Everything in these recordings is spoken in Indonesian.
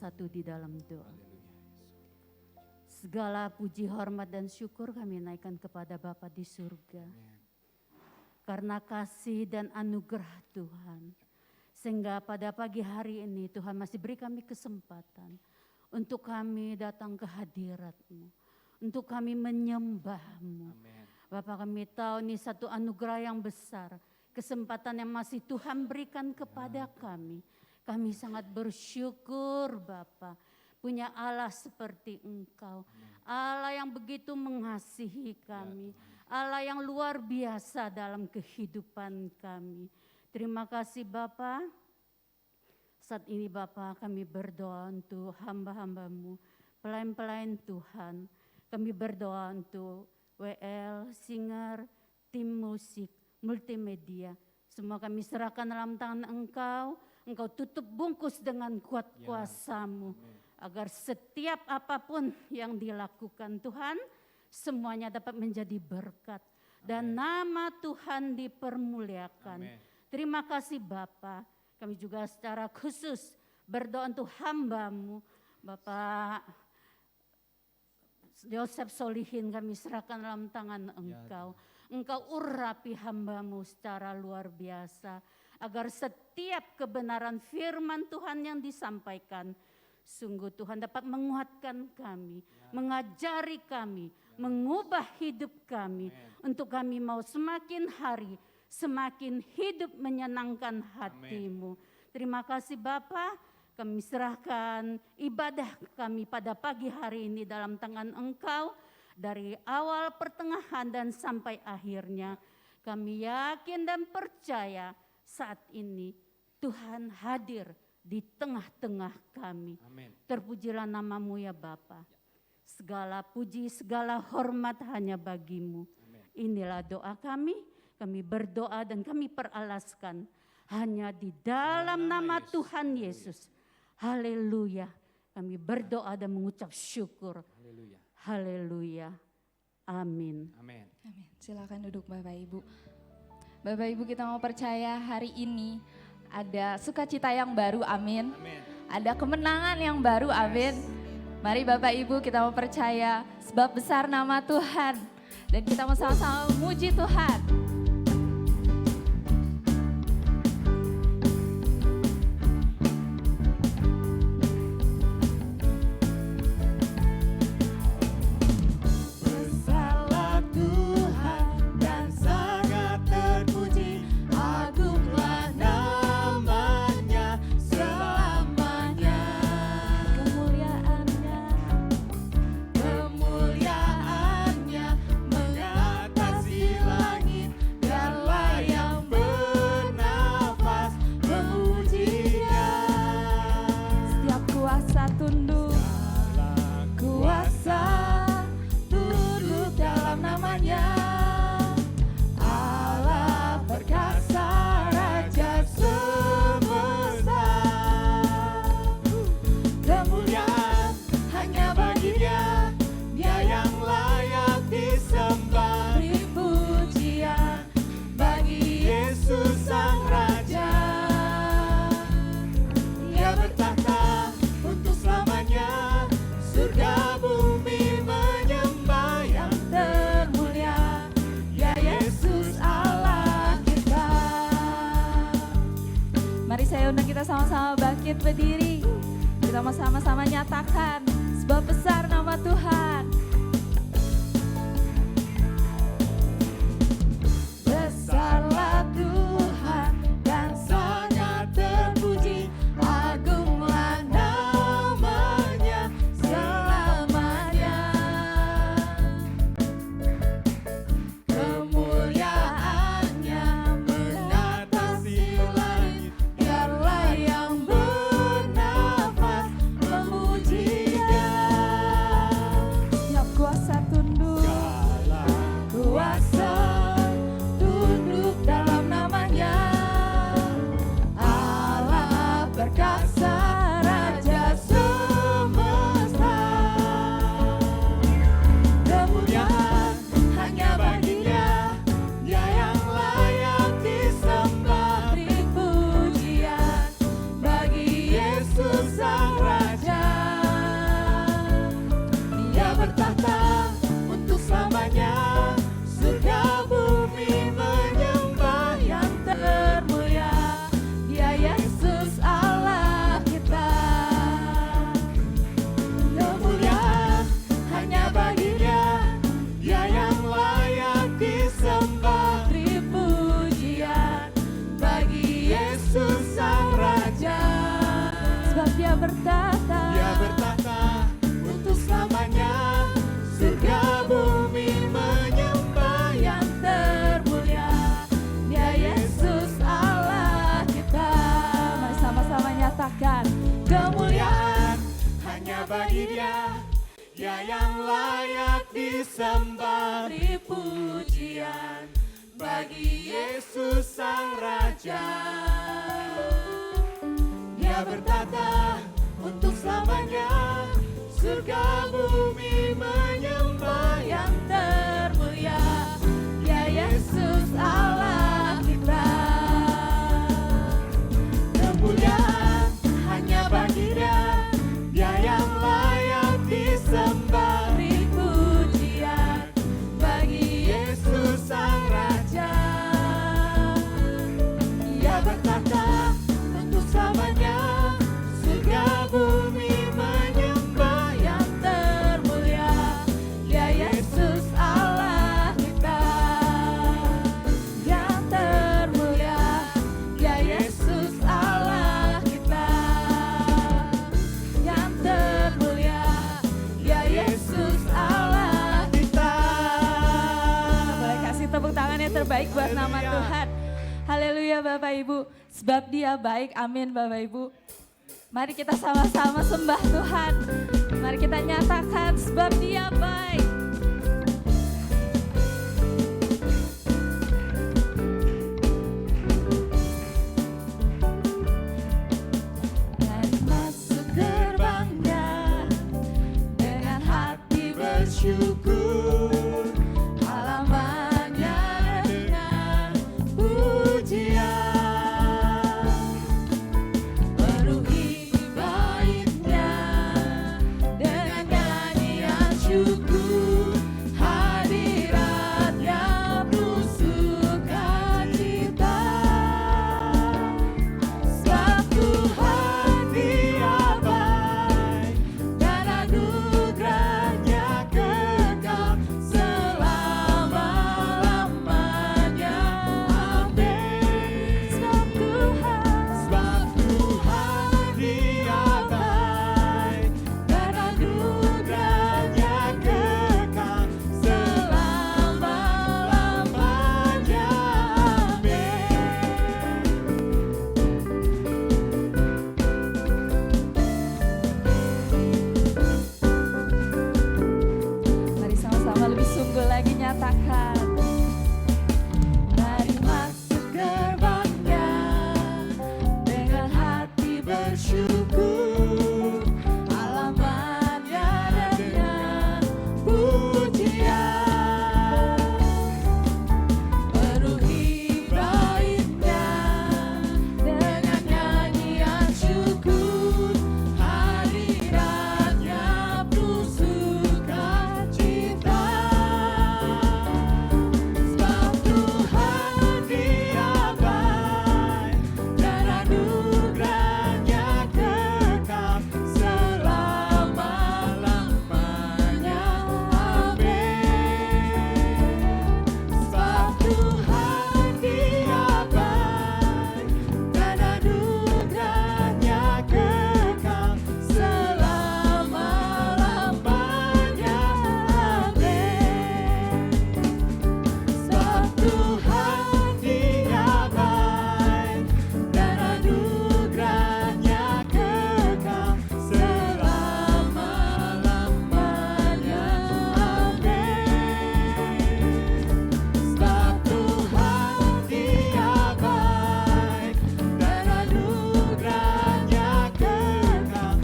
bersatu di dalam doa. Segala puji, hormat, dan syukur kami naikkan kepada Bapa di surga. Karena kasih dan anugerah Tuhan. Sehingga pada pagi hari ini Tuhan masih beri kami kesempatan untuk kami datang ke hadirat-Mu. Untuk kami menyembah-Mu. Bapa, kami tahu ini satu anugerah yang besar. Kesempatan yang masih Tuhan berikan kepada kami. Kami sangat bersyukur Bapa. Punya Allah seperti Engkau. Allah yang begitu mengasihi kami. Allah yang luar biasa dalam kehidupan kami. Terima kasih Bapa. Saat ini Bapa kami berdoa untuk hamba-hamba-Mu. Pelayan-pelayan Tuhan. Kami berdoa untuk WL, singer, tim musik, multimedia. Semua kami serahkan dalam tangan Engkau. Engkau tutup bungkus dengan kuat kuasa-Mu. Agar setiap apapun yang dilakukan Tuhan, semuanya dapat menjadi berkat. Dan nama Tuhan dipermuliakan. Terima kasih Bapa. Kami juga secara khusus berdoa untuk hamba-Mu. Bapak Yosef Solihin kami serahkan dalam tangan Engkau. Engkau urapi hamba-Mu secara luar biasa. Agar setiap kebenaran firman Tuhan yang disampaikan, sungguh Tuhan dapat menguatkan kami, mengajari kami, mengubah hidup kami. Untuk kami mau semakin hari, semakin hidup menyenangkan hati-Mu. Terima kasih Bapa, kami serahkan ibadah kami pada pagi hari ini dalam tangan Engkau. Dari awal, pertengahan, dan sampai akhirnya. Kami yakin dan percaya saat ini Tuhan hadir di tengah-tengah kami. Terpujilah nama-Mu ya Bapa. Segala puji, segala hormat hanya bagi-Mu. Inilah doa kami. Kami berdoa dan kami peralaskan hanya di dalam nama Tuhan Yesus. Haleluya. Kami berdoa dan mengucap syukur. Haleluya. Amin. Amin. Silakan duduk Bapak Ibu. Bapak Ibu, kita mau percaya hari ini ada sukacita yang baru, amin. Ada kemenangan yang baru, amin. Mari Bapak Ibu kita mau percaya sebab besar nama Tuhan. Dan kita mau sama-sama memuji Tuhan. Sama-sama bangkit berdiri. Kita mau sama-sama nyatakan sebab besar nama Tuhan. Besarlah Tuhan dan sangat terpuji, agunglah namanya selamanya. Kemuliaannya mengatasi langit, biarlah yang bernafas memuji Dia. disembah, beri pujian bagi Yesus Sang Raja. Dia bertata untuk selamanya, surga bumi menyembah yang termulia, ya Yesus Allah kita. Kemuliaan hanya bagi Dia, Dia yang layak disembah, beri pujian bagi Yesus Sang Raja. Dia bertata untuk selamanya, surga bumi menyembah yang termulia, ya Yesus Allah kita. Yang termulia, ya Yesus Allah kita. Yang termulia, ya Yesus Allah kita. Boleh kasih tepuk tangan yang terbaik buat nama Tuhan. Haleluya Bapak Ibu, sebab Dia baik, amin Bapak Ibu. Mari kita sama-sama sembah Tuhan. Mari kita nyatakan sebab Dia baik. Dan masuk gerbangnya dengan hati bersyukur, halamannya dengan pujian, penuhi baitnya dengan nyanyian syukur, hadiratnya penuh sukacita. Sebab Tuhan Dia baik dan anugerahnya kekal selama-lamanya. Amin. Sebab Tuhan Dia baik dan anugerahnya kekal selama-lamanya. Mari sama-sama lebih sungguh lagi nyatakan. Mari masuk gerbangnya dengan hati bersyukur, halamannya dengan pujian, penuhi baitnya dengan nyanyian syukur, hadiratnya penuh sukacita. Sebab Tuhan Dia baik dan anugerahnya kekal selama-lamanya. Amin. Sebab Tuhan Dia baik dan anugerahnya kekal selama-lamanya. Amin. Sebab Tuhan Dia baik dan anugerahnya kekal selama-lamanya. Amin. Sebab Tuhan Dia baik dan anugerahnya kekal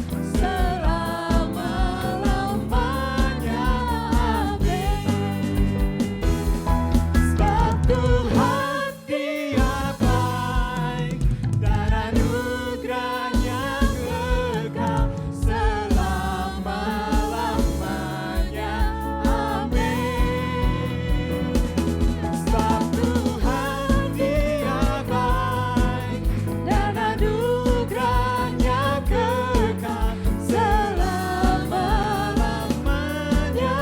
selama-lamanya. Amin. Sebab Tuhan Dia baik dan anugerahnya kekal selama-lamanya. Amin. Sebab Tuhan Dia baik dan anugerahnya kekal selama-lamanya.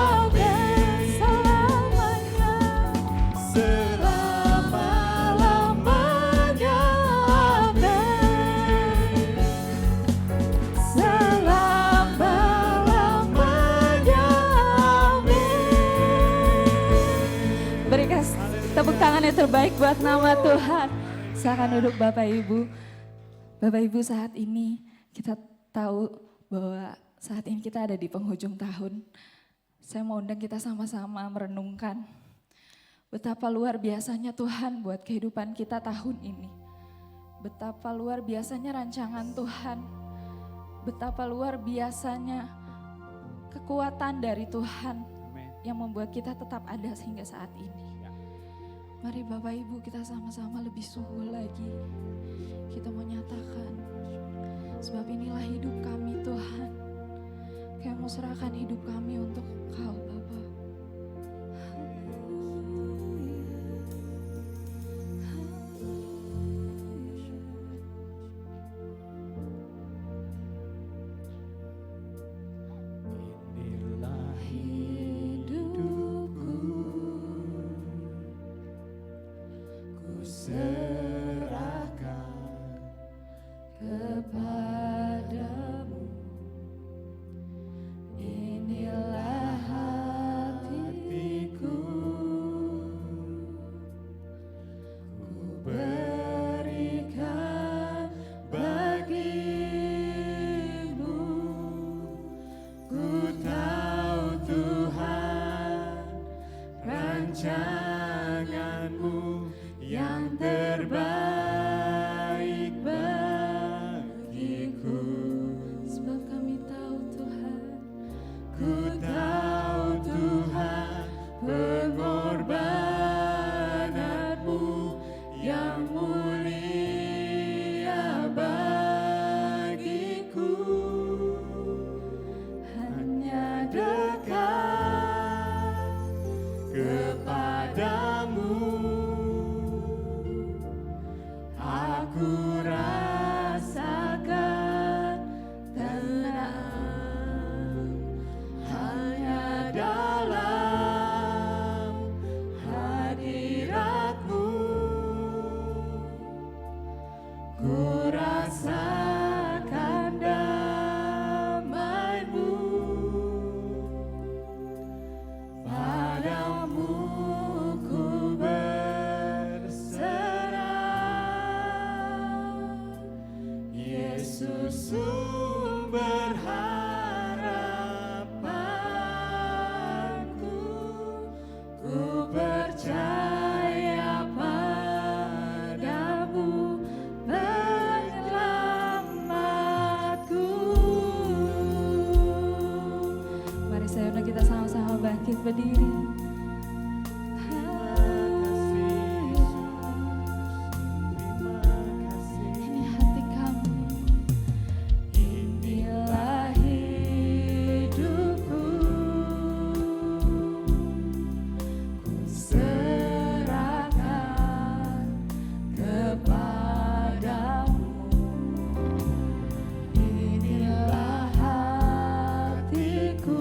Amin. Selama-lamanya. Selama-lamanya. Amin. Selama-lamanya. Amin. Berikan tepuk tangan yang terbaik buat nama Tuhan. Silakan duduk Bapak Ibu. Bapak Ibu, saat ini kita tahu bahwa saat ini kita ada di penghujung tahun. Saya mau undang kita sama-sama merenungkan betapa luar biasanya Tuhan buat kehidupan kita tahun ini. Betapa luar biasanya rancangan Tuhan. Betapa luar biasanya kekuatan dari Tuhan yang membuat kita tetap ada hingga saat ini. Mari Bapak Ibu kita sama-sama lebih sungguh lagi. Kita mau nyatakan, sebab inilah hidup kami Tuhan. Kami mau serahkan hidup kami untuk Engkau Bapa. Inilah hidupku, ku serahkan kepadamu. Inilah hatiku, ku berikan bagimu. Ku tahu Tuhan, rancangan-Mu yang terbaik bagiku. Sebab kami tahu Tuhan, Ku tahu Tuhan, pengorbanan-Mu yang mulia bagiku. Hanya dekat kepadamu, aku rasakan tenang. Hanya dalam hadirat-Mu, ku rasakan damai-Mu. Padamu ku berserah, Yesus sumber harapanku. Ku percaya padamu, penyelamatku. mari saya undang kita sama-sama bangkit berdiri. Ini hati kami. Inilah hidupku, ku serahkan kepadamu. Inilah hatiku,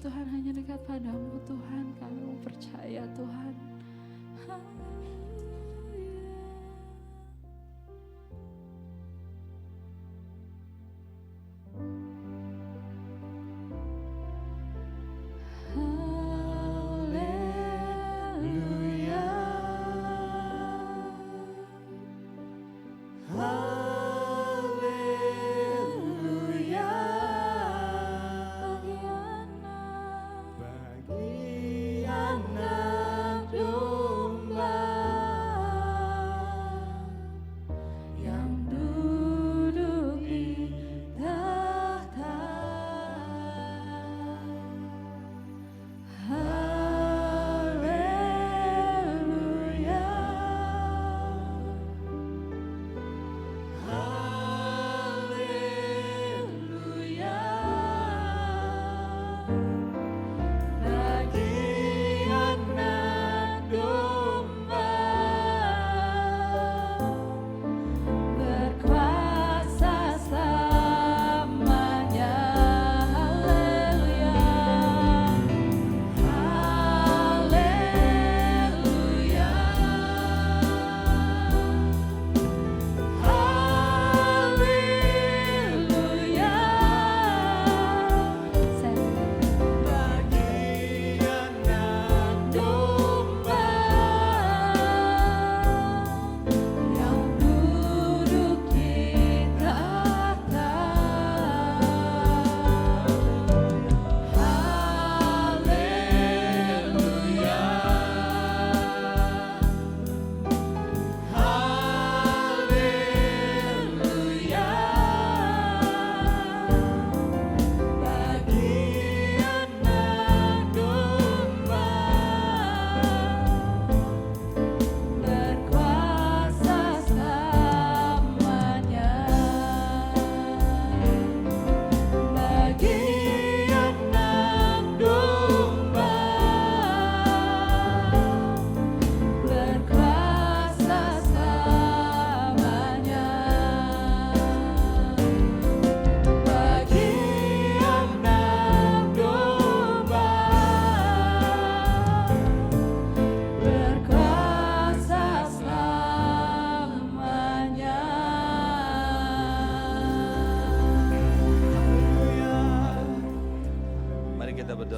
Tuhan, hanya dekat padamu Tuhan. Kami mau percaya Tuhan.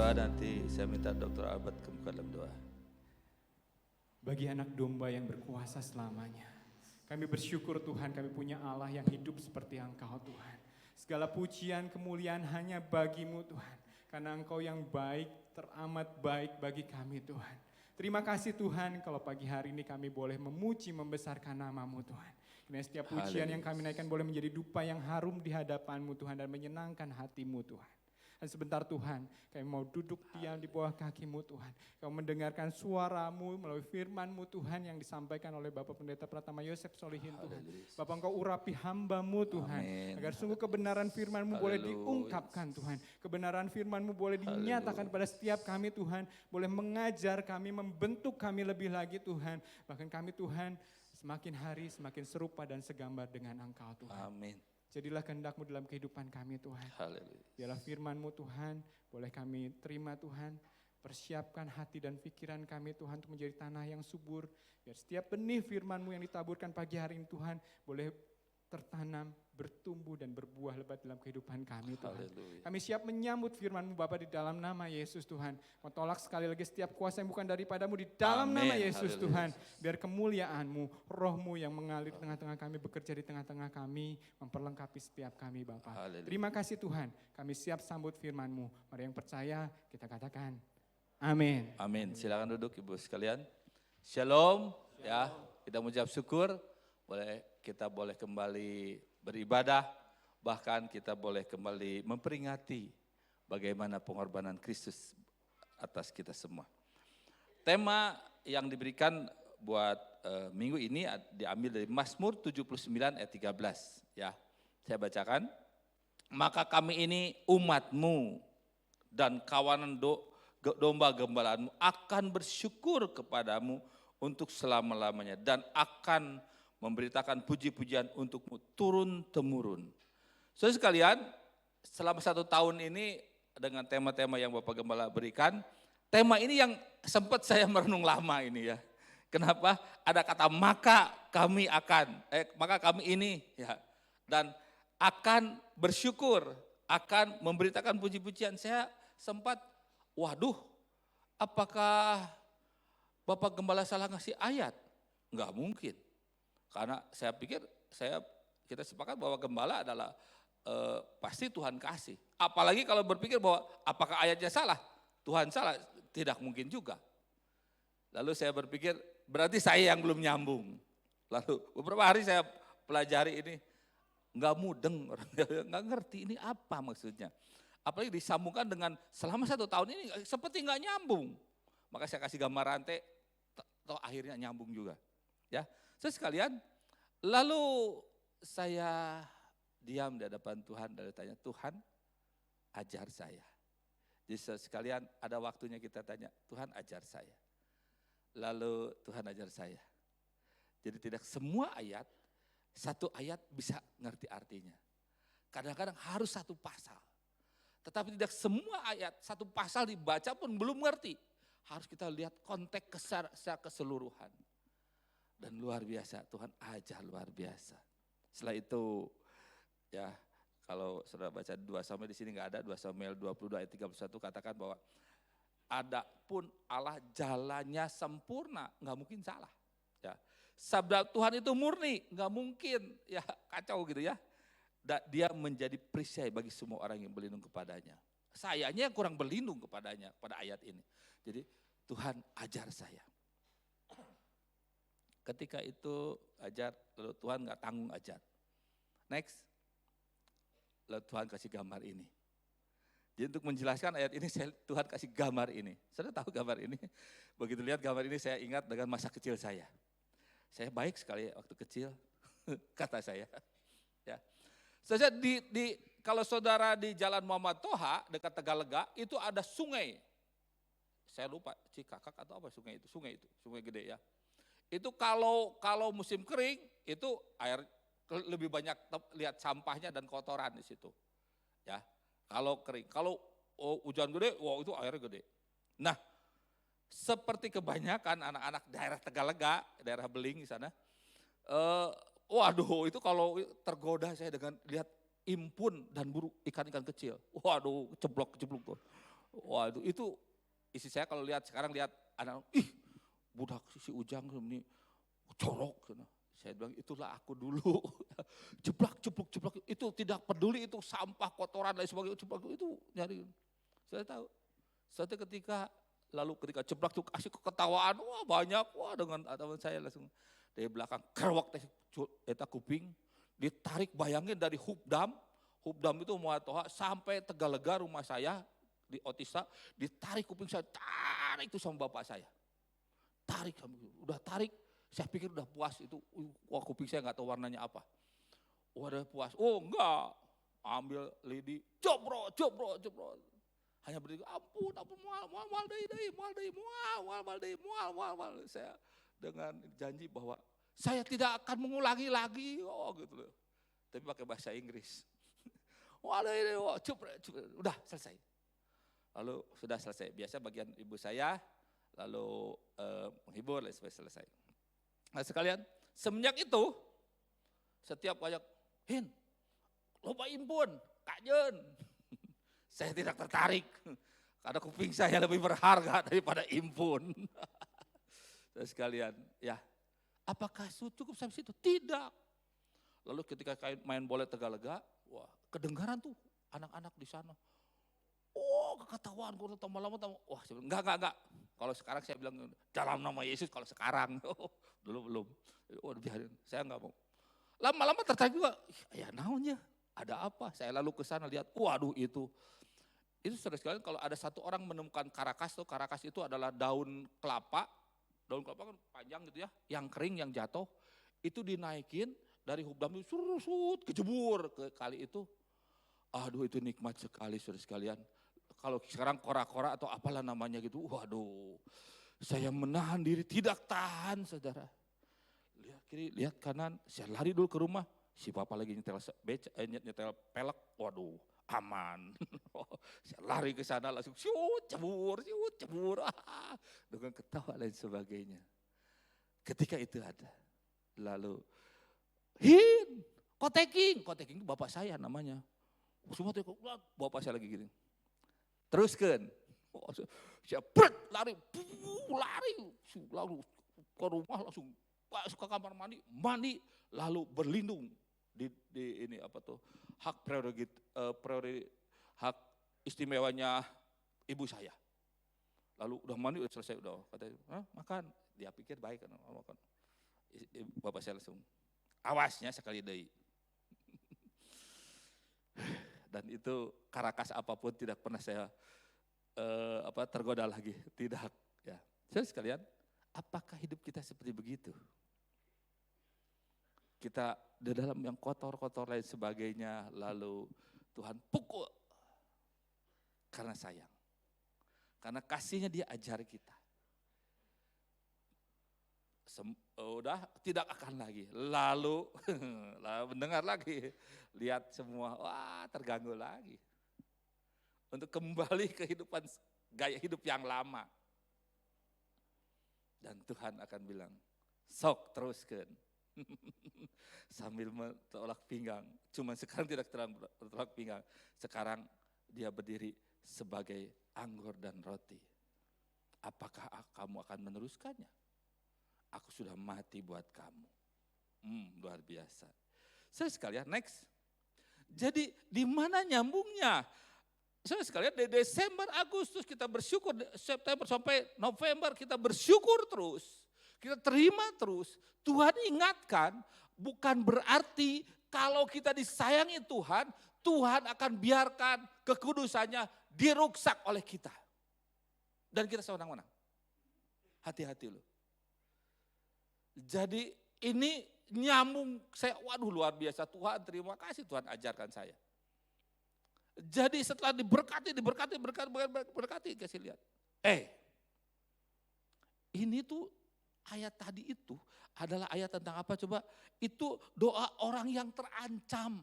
Nanti saya minta Dr. Albert ke muka dalam doa. Bagi anak domba yang berkuasa selamanya, kami bersyukur Tuhan, kami punya Allah yang hidup seperti Engkau Tuhan. Segala pujian kemuliaan hanya bagi-Mu Tuhan, karena Engkau yang baik, teramat baik bagi kami Tuhan. Terima kasih Tuhan kalau pagi hari ini kami boleh memuji membesarkan nama-Mu Tuhan. Karena setiap pujian yang kami naikkan boleh menjadi dupa yang harum di hadapan-Mu Tuhan dan menyenangkan hati-Mu Tuhan. Dan sebentar Tuhan, kami mau duduk diam di bawah kaki-Mu Tuhan. Kami mendengarkan suara-Mu melalui firman-Mu Tuhan yang disampaikan oleh Bapak Pendeta Pratama Yosef Solihin Tuhan. Bapak Engkau urapi hamba-Mu Tuhan. Amin. Agar sungguh kebenaran firman-Mu boleh diungkapkan Tuhan. Kebenaran firman-Mu boleh dinyatakan pada setiap kami Tuhan. Boleh mengajar kami, membentuk kami lebih lagi Tuhan. Bahkan kami Tuhan semakin hari semakin serupa dan segambar dengan Engkau Tuhan. Amin. Jadilah kehendak-Mu dalam kehidupan kami Tuhan. Haleluya. Biarlah firman-Mu Tuhan, boleh kami terima Tuhan. Persiapkan hati dan pikiran kami Tuhan untuk menjadi tanah yang subur. Biar setiap benih firman-Mu yang ditaburkan pagi hari ini Tuhan, boleh tertanam, bertumbuh dan berbuah lebat dalam kehidupan kami Tuhan. Haleluya. Kami siap menyambut firman-Mu Bapa di dalam nama Yesus Tuhan. Kau tolak sekali lagi setiap kuasa yang bukan daripadamu di dalam Amin. nama Yesus Haleluya. Tuhan. Biar kemuliaan-Mu, roh-Mu yang mengalir di tengah-tengah kami, bekerja di tengah-tengah kami, memperlengkapi setiap kami Bapa. Haleluya. Terima kasih Tuhan, kami siap sambut firman-Mu. Mari yang percaya kita katakan amin. Amin. Silakan duduk Ibu sekalian. Shalom. Ya, kita mengucap syukur. Kita boleh kembali beribadah. Bahkan kita boleh kembali memperingati bagaimana pengorbanan Kristus atas kita semua. Tema yang diberikan buat minggu ini diambil dari Mazmur 79 ayat 13. Ya, saya bacakan. Maka kami ini umat-Mu dan kawanan domba gembalaanmu akan bersyukur kepadamu untuk selama-lamanya dan akan memberitakan puji-pujian untukmu turun-temurun. Saudara sekalian, selama 1 tahun ini dengan tema-tema yang Bapak Gembala berikan. Tema ini yang sempat saya merenung lama ini ya. Kenapa? Ada kata maka kami ini ya. Dan akan bersyukur, akan memberitakan puji-pujian. Saya sempat, waduh, apakah Bapak Gembala salah ngasih ayat? Enggak mungkin. Karena saya pikir kita sepakat bahwa Gembala adalah pasti Tuhan kasih. Apalagi kalau berpikir bahwa apakah ayatnya salah? Tuhan salah, tidak mungkin juga. Lalu saya berpikir berarti saya yang belum nyambung. Lalu beberapa hari saya pelajari ini, nggak mudeng, nggak ngerti ini apa maksudnya. Apalagi disambungkan dengan selama 1 tahun ini seperti nggak nyambung. Maka saya kasih gambar rantai, toh akhirnya nyambung juga. Ya, so sekalian, lalu saya diam di hadapan Tuhan dan tanya, Tuhan ajar saya. Jadi sekalian ada waktunya kita tanya, Tuhan ajar saya. Lalu Tuhan ajar saya. Jadi tidak semua ayat, satu ayat bisa ngerti artinya. Kadang-kadang harus 1 pasal. Tetapi tidak semua ayat, 1 pasal dibaca pun belum ngerti. Harus kita lihat konteks secara keseluruhan. Dan luar biasa, Tuhan ajar luar biasa. Setelah itu ya, kalau saudara baca 2 Samuel di sini nggak ada, 2 Samuel 22 ayat 31 katakan bahwa adapun Allah jalannya sempurna, nggak mungkin salah. Ya. Sabda Tuhan itu murni, nggak mungkin ya kacau gitu ya. Dia menjadi perisai bagi semua orang yang berlindung kepadanya. Sayanya yang kurang berlindung kepadanya pada ayat ini. Jadi Tuhan ajar saya. Ketika itu ajar, lalu Tuhan nggak tanggung ajar. Next. Lalu Tuhan kasih gambar ini. Jadi untuk menjelaskan ayat ini, Tuhan kasih gambar ini. Saudara tahu gambar ini? Begitu lihat gambar ini saya ingat dengan masa kecil saya. Saya baik sekali waktu kecil, kata saya. Ya. Saudara, kalau saudara di Jalan Muhammad Toha dekat Tegalega itu ada sungai. Saya lupa Cikakak atau apa sungai itu, sungai gede ya. Itu kalau musim kering itu air lebih banyak lihat sampahnya dan kotoran di situ. Ya. Kalau kering, kalau hujan gede, wah itu airnya gede. Nah, seperti kebanyakan anak-anak daerah Tegalega, daerah Beling di sana, waduh itu kalau tergoda saya dengan lihat impun dan buru ikan-ikan kecil. Waduh, ceblok tuh. Waduh, itu isi saya kalau sekarang lihat anak, budak si Ujang ini corok. Saya bilang itulah aku dulu, jeblak, itu tidak peduli itu sampah, kotoran, lain sebagainya, jeblak itu nyari. Saya tahu, suatu ketika jeblak itu kasih keketawaan, wah banyak, wah dengan teman saya langsung dari belakang, kerwak eta kuping, ditarik bayangin dari Hubdam itu Muhammad Toha sampai Tegalega rumah saya di Otista, ditarik kuping saya, tarik itu sama bapak saya. Udah tarik. Saya pikir udah puas itu, wah kuping saya nggak tahu warnanya apa. Udah puas, oh enggak, ambil lidi, jobro. Hanya berdiri, ampun, mual. Saya dengan janji bahwa saya tidak akan mengulangi lagi, oh gitu loh. Tapi pakai bahasa Inggris. Udah selesai. Lalu sudah selesai, biasa bagian ibu saya, lalu menghibur, selesai. Nah sekalian, semenjak itu, setiap banyak, loba impun, kajen. Saya tidak tertarik, karena kuping saya lebih berharga daripada impun. Sekalian, ya, apakah cukup sampai situ? Tidak. Lalu ketika main bola Tegalega, wah kedengaran tuh anak-anak di sana. Oh keketahuan, gue lama-lama, wah enggak. Kalau sekarang saya bilang dalam nama Yesus, kalau sekarang dulu belum. Waduh biarin, saya enggak mau. Lama-lama tertarik juga, ya naonnya, ada apa? Saya lalu ke sana lihat, waduh itu saudara sekalian kalau ada satu orang menemukan karakas itu adalah daun kelapa kan panjang gitu ya, yang kering, yang jatuh, itu dinaikin dari Hubdam itu surut, kejebur ke kali itu. Aduh itu nikmat sekali saudara sekalian. Kalau sekarang kora-kora atau apalah namanya gitu, waduh, saya menahan diri, tidak tahan saudara. Lihat kiri, lihat kanan, saya lari dulu ke rumah, si papa lagi nyetel pelek, waduh, aman. Saya lari ke sana langsung siut, cebur, dengan ketawa lain sebagainya. Ketika itu ada, lalu koteking itu bapak saya namanya. Semua bapak saya lagi gini. Teruskan. Saya lari, lalu ke rumah langsung masuk ke kamar mandi, lalu berlindung di ini apa tuh hak hak istimewanya ibu saya. Lalu udah mandi udah selesai udah katanya makan, dia pikir baik kan makan. Bapak saya langsung awasnya sekali deui. Dan itu karakas apapun tidak pernah saya tergoda lagi, tidak ya. Saudara sekalian, apakah hidup kita seperti begitu? Kita di dalam yang kotor-kotor lain sebagainya, lalu Tuhan pukul karena sayang. Karena kasihnya dia ajari kita. Udah tidak akan lagi. Lalu mendengar lagi, lihat semua, wah terganggu lagi. Untuk kembali ke kehidupan gaya hidup yang lama. Dan Tuhan akan bilang, sok teruskan. Sambil menolak pinggang. Cuma sekarang tidak tertolak pinggang. Sekarang dia berdiri sebagai anggur dan roti. Apakah kamu akan meneruskannya? Aku sudah mati buat kamu. Luar biasa. Saya sekalian, next. Jadi di mana nyambungnya? Saya sekalian di Desember, Agustus kita bersyukur, September sampai November kita bersyukur terus. Kita terima terus. Tuhan ingatkan, bukan berarti kalau kita disayangi Tuhan, Tuhan akan biarkan kekudusannya diruksak oleh kita. Dan kita sewenang-wenang. Hati-hati loh. Jadi ini nyambung, waduh luar biasa Tuhan, terima kasih Tuhan ajarkan saya. Jadi setelah diberkati, kasih lihat. Ini tuh ayat tadi itu adalah ayat tentang apa coba? Itu doa orang yang terancam.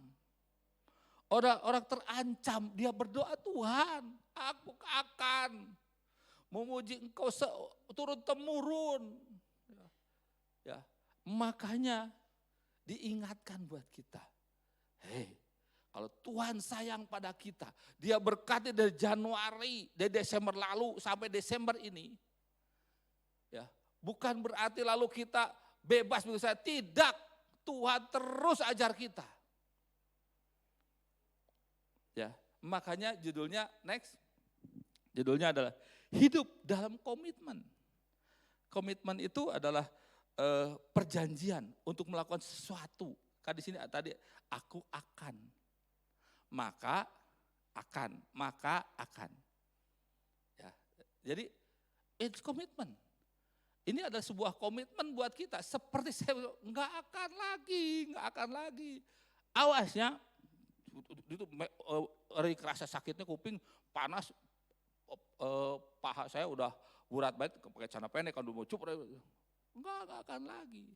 Orang terancam, dia berdoa, Tuhan aku akan memuji engkau turun-temurun. Ya, makanya diingatkan buat kita. Kalau Tuhan sayang pada kita, dia berkati dari Januari, dari Desember lalu sampai Desember ini. Ya, bukan berarti lalu kita bebas begitu saja. Tidak, Tuhan terus ajar kita. Ya, makanya judulnya next. Judulnya adalah hidup dalam komitmen. Komitmen itu adalah perjanjian untuk melakukan sesuatu. Kan di sini tadi aku akan. Maka akan. Ya. Jadi it's commitment. Ini adalah sebuah komitmen buat kita. Seperti saya nggak akan lagi. Awasnya itu kerasa sakitnya kuping panas, paha saya udah burat banget pakai celana pendek kan mau cup, nggak akan lagi.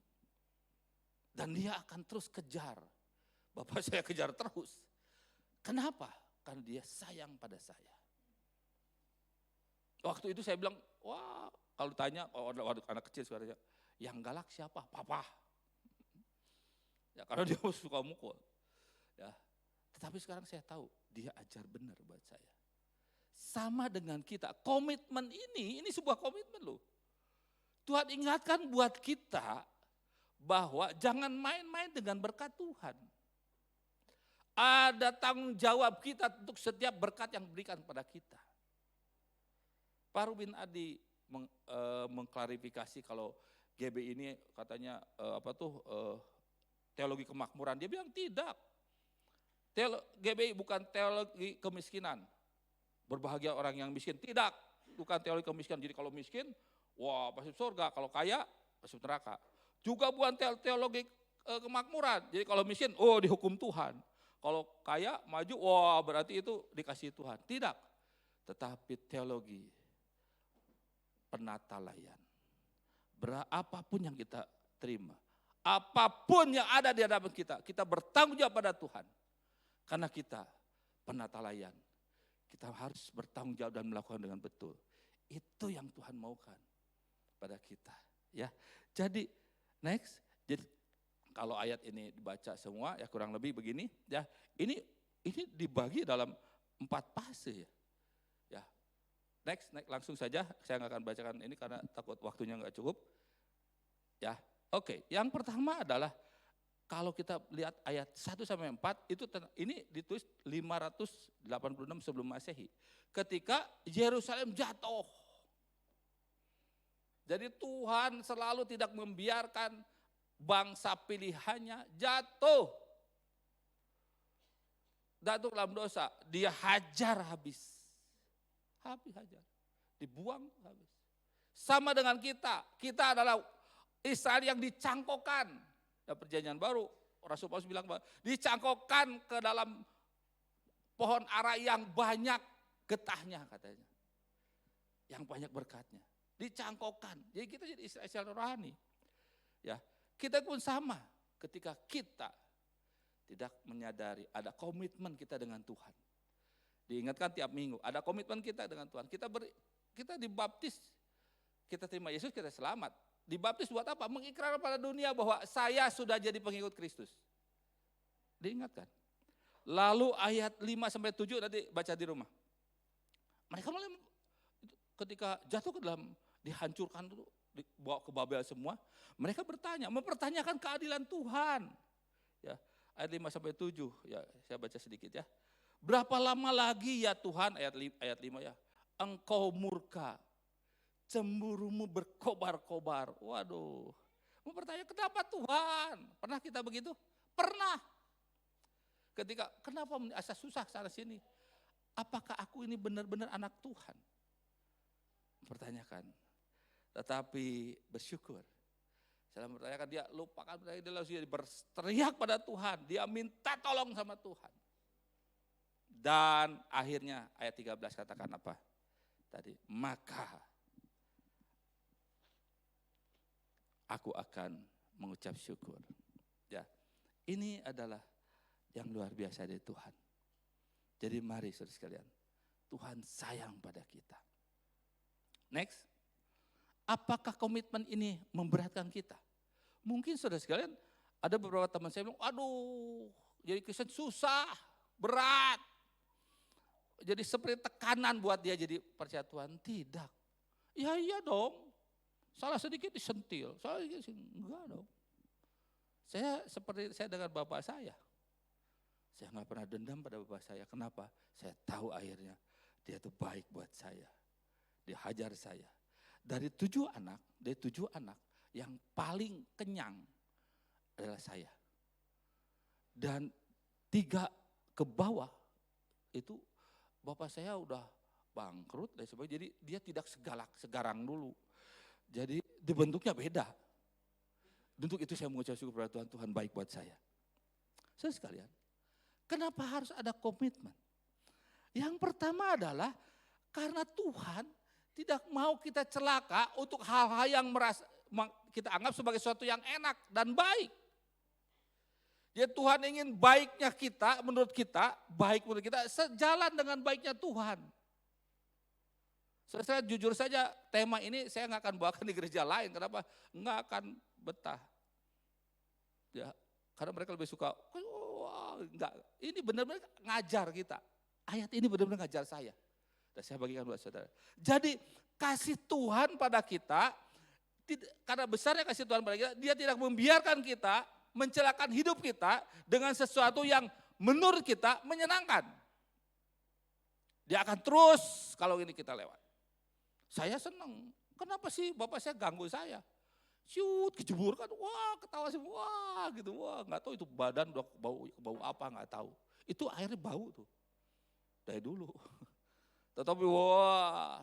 Dan dia akan terus kejar. Bapak saya kejar terus. Kenapa? Karena dia sayang pada saya. Waktu itu saya bilang, wah kalau tanya, waktu anak kecil suaranya, yang galak siapa? Papa. Ya karena dia suka mukul. Ya. Tetapi sekarang saya tahu, dia ajar benar buat saya. Sama dengan kita, komitmen ini sebuah komitmen loh. Tuhan ingatkan buat kita bahwa jangan main-main dengan berkat Tuhan. Ada tanggung jawab kita untuk setiap berkat yang diberikan kepada kita. Pak Rubin Adi mengklarifikasi kalau GB ini katanya teologi kemakmuran. Dia bilang tidak. GBI bukan teologi kemiskinan. Berbahagia orang yang miskin. Tidak, bukan teologi kemiskinan. Jadi kalau miskin, wah pasti surga. Kalau kaya, pasti neraka. Juga bukan teologi kemakmuran. Jadi kalau miskin, dihukum Tuhan. Kalau kaya, maju, wah berarti itu dikasih Tuhan. Tidak. Tetapi teologi penatalayan. Apapun yang kita terima. Apapun yang ada di hadapan kita bertanggung jawab pada Tuhan. Karena kita penatalaian. Kita harus bertanggung jawab dan melakukan dengan betul. Itu yang Tuhan maukan pada kita. Ya, jadi next. Jadi kalau ayat ini dibaca semua ya kurang lebih begini. Ya, ini dibagi dalam 4 fase ya. Ya, next langsung saja. Saya nggak akan bacakan ini karena takut waktunya nggak cukup. Ya, oke. Yang pertama adalah kalau kita lihat ayat 1 sampai 4 itu ini ditulis 586 sebelum Masehi. Ketika Yerusalem jatuh. Jadi Tuhan selalu tidak membiarkan bangsa pilihannya jatuh. Jatuh dalam dosa, dia hajar habis. Habis hajar. Dibuang habis. Sama dengan kita adalah Israel yang dicangkokkan. Dan perjanjian baru, Rasul Paulus bilang bahwa dicangkokkan ke dalam pohon ara yang banyak getahnya katanya. Yang banyak berkatnya. Dicangkokkan. Jadi kita jadi Israel rohani. Ya, kita pun sama ketika kita tidak menyadari ada komitmen kita dengan Tuhan. Diingatkan tiap minggu, ada komitmen kita dengan Tuhan. Kita dibaptis, kita terima Yesus, kita selamat. Dibaptis buat apa? Mengikrar pada dunia bahwa saya sudah jadi pengikut Kristus. Diingatkan. Lalu ayat 5 sampai 7 nanti baca di rumah. Mereka mulai ketika jatuh ke dalam dihancurkan dulu, dibawa ke Babel semua, mereka mempertanyakan keadilan Tuhan. Ya, ayat 5 sampai 7 ya, saya baca sedikit ya. Berapa lama lagi ya Tuhan, ayat 5 ya, Engkau murka, cemburumu berkobar-kobar. Waduh, mempertanya kenapa Tuhan? Pernah kita begitu? Pernah. Ketika kenapa asa susah sana sini? Apakah aku ini benar-benar anak Tuhan? Pertanyakan. Tetapi bersyukur. Saya mempertanyakan, dia lupakan, dia langsung berteriak pada Tuhan. Dia minta tolong sama Tuhan. Dan akhirnya ayat 13 katakan apa? Tadi, maka aku akan mengucap syukur. Ya, ini adalah yang luar biasa dari Tuhan. Jadi mari saudara sekalian, Tuhan sayang pada kita. Next, apakah komitmen ini memberatkan kita? Mungkin saudara sekalian, ada beberapa teman saya bilang, aduh, jadi Kristen susah, berat. Jadi seperti tekanan buat dia jadi percaya Tuhan. Tidak. Ya iya dong. Salah sedikit disentil, salah sedikit enggak dong. Saya dengan bapak saya. Saya nggak pernah dendam pada bapak saya. Kenapa? Saya tahu akhirnya dia itu baik buat saya. Dia hajar saya. Dari 7 anak yang paling kenyang adalah saya. Dan 3 ke bawah itu bapak saya udah bangkrut dan sebagainya. Jadi dia tidak segarang dulu. Jadi dibentuknya beda. Untuk itu saya mengucap syukur kepada Tuhan, Tuhan baik buat saya. Saudara sekalian, kenapa harus ada komitmen? Yang pertama adalah karena Tuhan tidak mau kita celaka untuk hal-hal yang kita anggap sebagai sesuatu yang enak dan baik. Jadi Tuhan ingin baiknya kita, baik menurut kita, sejalan dengan baiknya Tuhan. Saya jujur saja tema ini saya nggak akan bawakan di gereja lain. Kenapa? Nggak akan betah. Ya, karena mereka lebih suka, wah, enggak. Ini benar-benar ngajar kita. Ayat ini benar-benar ngajar saya. Dan saya bagikan buat saudara. Jadi kasih Tuhan pada kita, karena besarnya kasih Tuhan pada kita, dia tidak membiarkan kita mencelakakan hidup kita dengan sesuatu yang menurut kita menyenangkan. Dia akan terus kalau ini kita lewat. Saya senang. Kenapa sih bapak saya ganggu saya? Shoot, kejebur kan, wah ketawa sih, wah gitu, wah nggak tahu itu badan udah bau apa nggak tahu. Itu airnya bau tuh, dari dulu. Tetapi wah,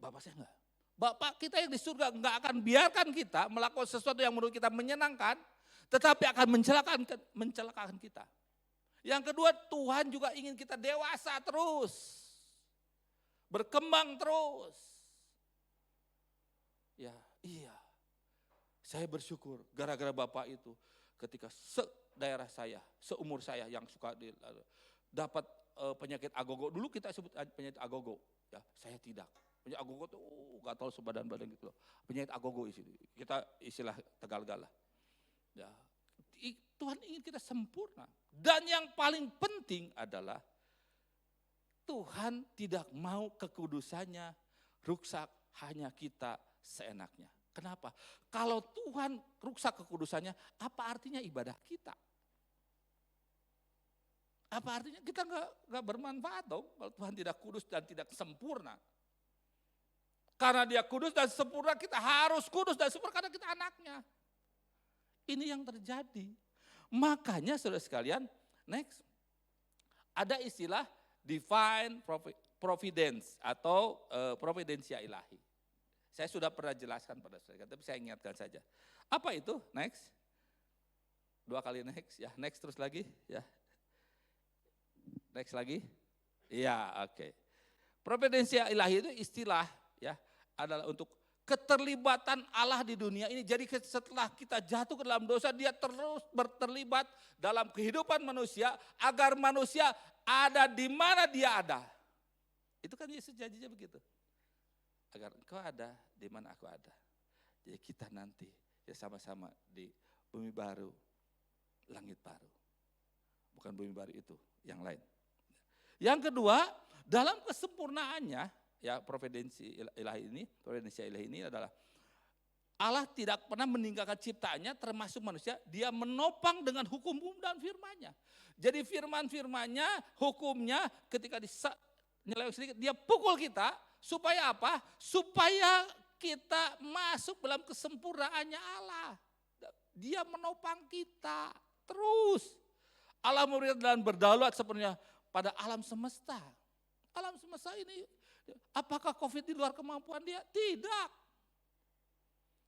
bapak saya enggak. Bapak kita yang di surga nggak akan biarkan kita melakukan sesuatu yang menurut kita menyenangkan, tetapi akan mencelakakan kita. Yang kedua, Tuhan juga ingin kita dewasa terus, berkembang terus. Ya, iya. Saya bersyukur gara-gara bapak itu ketika daerah saya, seumur saya yang suka dapat penyakit agogo. Dulu kita sebut penyakit agogo. Ya, saya tidak. Penyakit agogo tuh gatal sebadan-badan gitu loh. Penyakit agogo kita istilah Tegal-Gala. Ya, Tuhan ingin kita sempurna. Dan yang paling penting adalah Tuhan tidak mau kekudusannya rusak hanya kita seenaknya. Kenapa? Kalau Tuhan rusak kekudusannya, apa artinya ibadah kita? Apa artinya kita nggak bermanfaat dong kalau Tuhan tidak kudus dan tidak sempurna. Karena Dia kudus dan sempurna, kita harus kudus dan sempurna karena kita anaknya. Ini yang terjadi. Makanya saudara sekalian, next, ada istilah divine providence atau providensia ilahi. Saya sudah pernah jelaskan pada saudara, tapi saya ingatkan saja. Apa itu? Next. 2 kali next, ya. Next terus lagi, ya. Next lagi. Iya, oke. Providensia ilahi itu istilah, ya, adalah untuk keterlibatan Allah di dunia ini. Jadi setelah kita jatuh ke dalam dosa, Dia terus terlibat dalam kehidupan manusia agar manusia ada di mana Dia ada. Itu kan Yesus janjinya begitu. Agar engkau ada di mana aku ada. Jadi kita nanti ya sama-sama di bumi baru, langit baru. Bukan bumi baru itu, yang lain. Yang kedua, dalam kesempurnaannya, ya providensia ilahi ini adalah Allah tidak pernah meninggalkan ciptaannya termasuk manusia, Dia menopang dengan hukum dan firman-Nya. Jadi firman-firman-Nya, hukumnya ketika nyeleweng sedikit, Dia pukul kita supaya apa? Supaya kita masuk dalam kesempurnaannya Allah. Dia menopang kita terus. Allah memberikan dan berdaulat sepenuhnya pada alam semesta. Alam semesta ini, apakah COVID di luar kemampuan Dia? Tidak.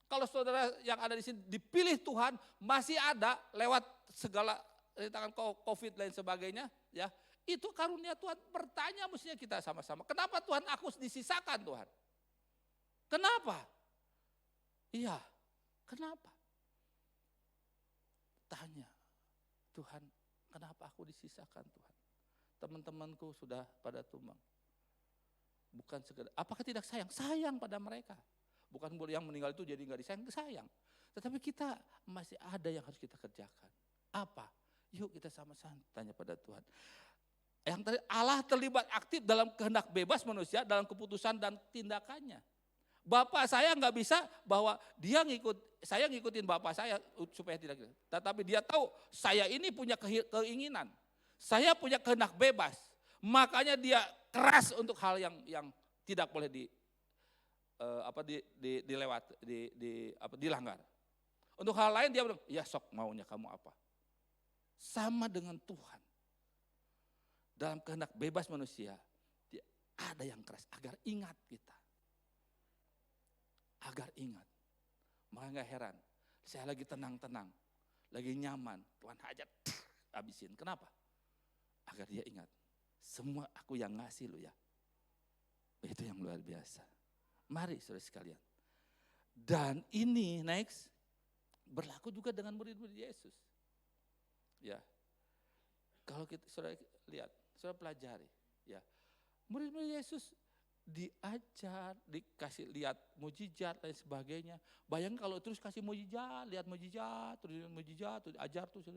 Kalau saudara yang ada di sini dipilih Tuhan, masih ada lewat segala rintangan COVID dan sebagainya, ya. Itu karunia Tuhan. Bertanya mestinya kita sama-sama, kenapa Tuhan aku disisakan Tuhan? Kenapa? Iya, kenapa? Tanya, Tuhan, kenapa aku disisakan Tuhan? Teman-temanku sudah pada tumbang. Bukan sekedar, apakah tidak sayang? Sayang pada mereka. Bukan yang meninggal itu jadi nggak disayang, sayang. Tetapi kita masih ada yang harus kita kerjakan. Apa? Yuk kita sama-sama tanya pada Tuhan. Yang tadi, Allah terlibat aktif dalam kehendak bebas manusia, dalam keputusan dan tindakannya. Bapak saya nggak bisa bahwa saya ngikutin bapak saya supaya tidak. Tetapi dia tahu saya ini punya keinginan. Saya punya kehendak bebas, makanya dia keras untuk hal yang tidak boleh dilanggar. Untuk hal lain dia bilang, ya sok maunya kamu apa. Sama dengan Tuhan. Dalam kehendak bebas manusia, dia ada yang keras agar ingat kita. Agar ingat. Maka gak heran, saya lagi tenang-tenang, lagi nyaman, Tuhan hajat, habisin. Kenapa? Agar dia ingat, semua aku yang ngasih lo ya. Itu yang luar biasa. Mari saudara sekalian. Dan ini next, berlaku juga dengan murid-murid Yesus. Ya, kalau kita saudara lihat, saudara pelajari. Ya, murid-murid Yesus diajar, dikasih lihat mujizat dan sebagainya. Bayangkan kalau terus kasih mujizat, lihat mujizat, terus ajar terus.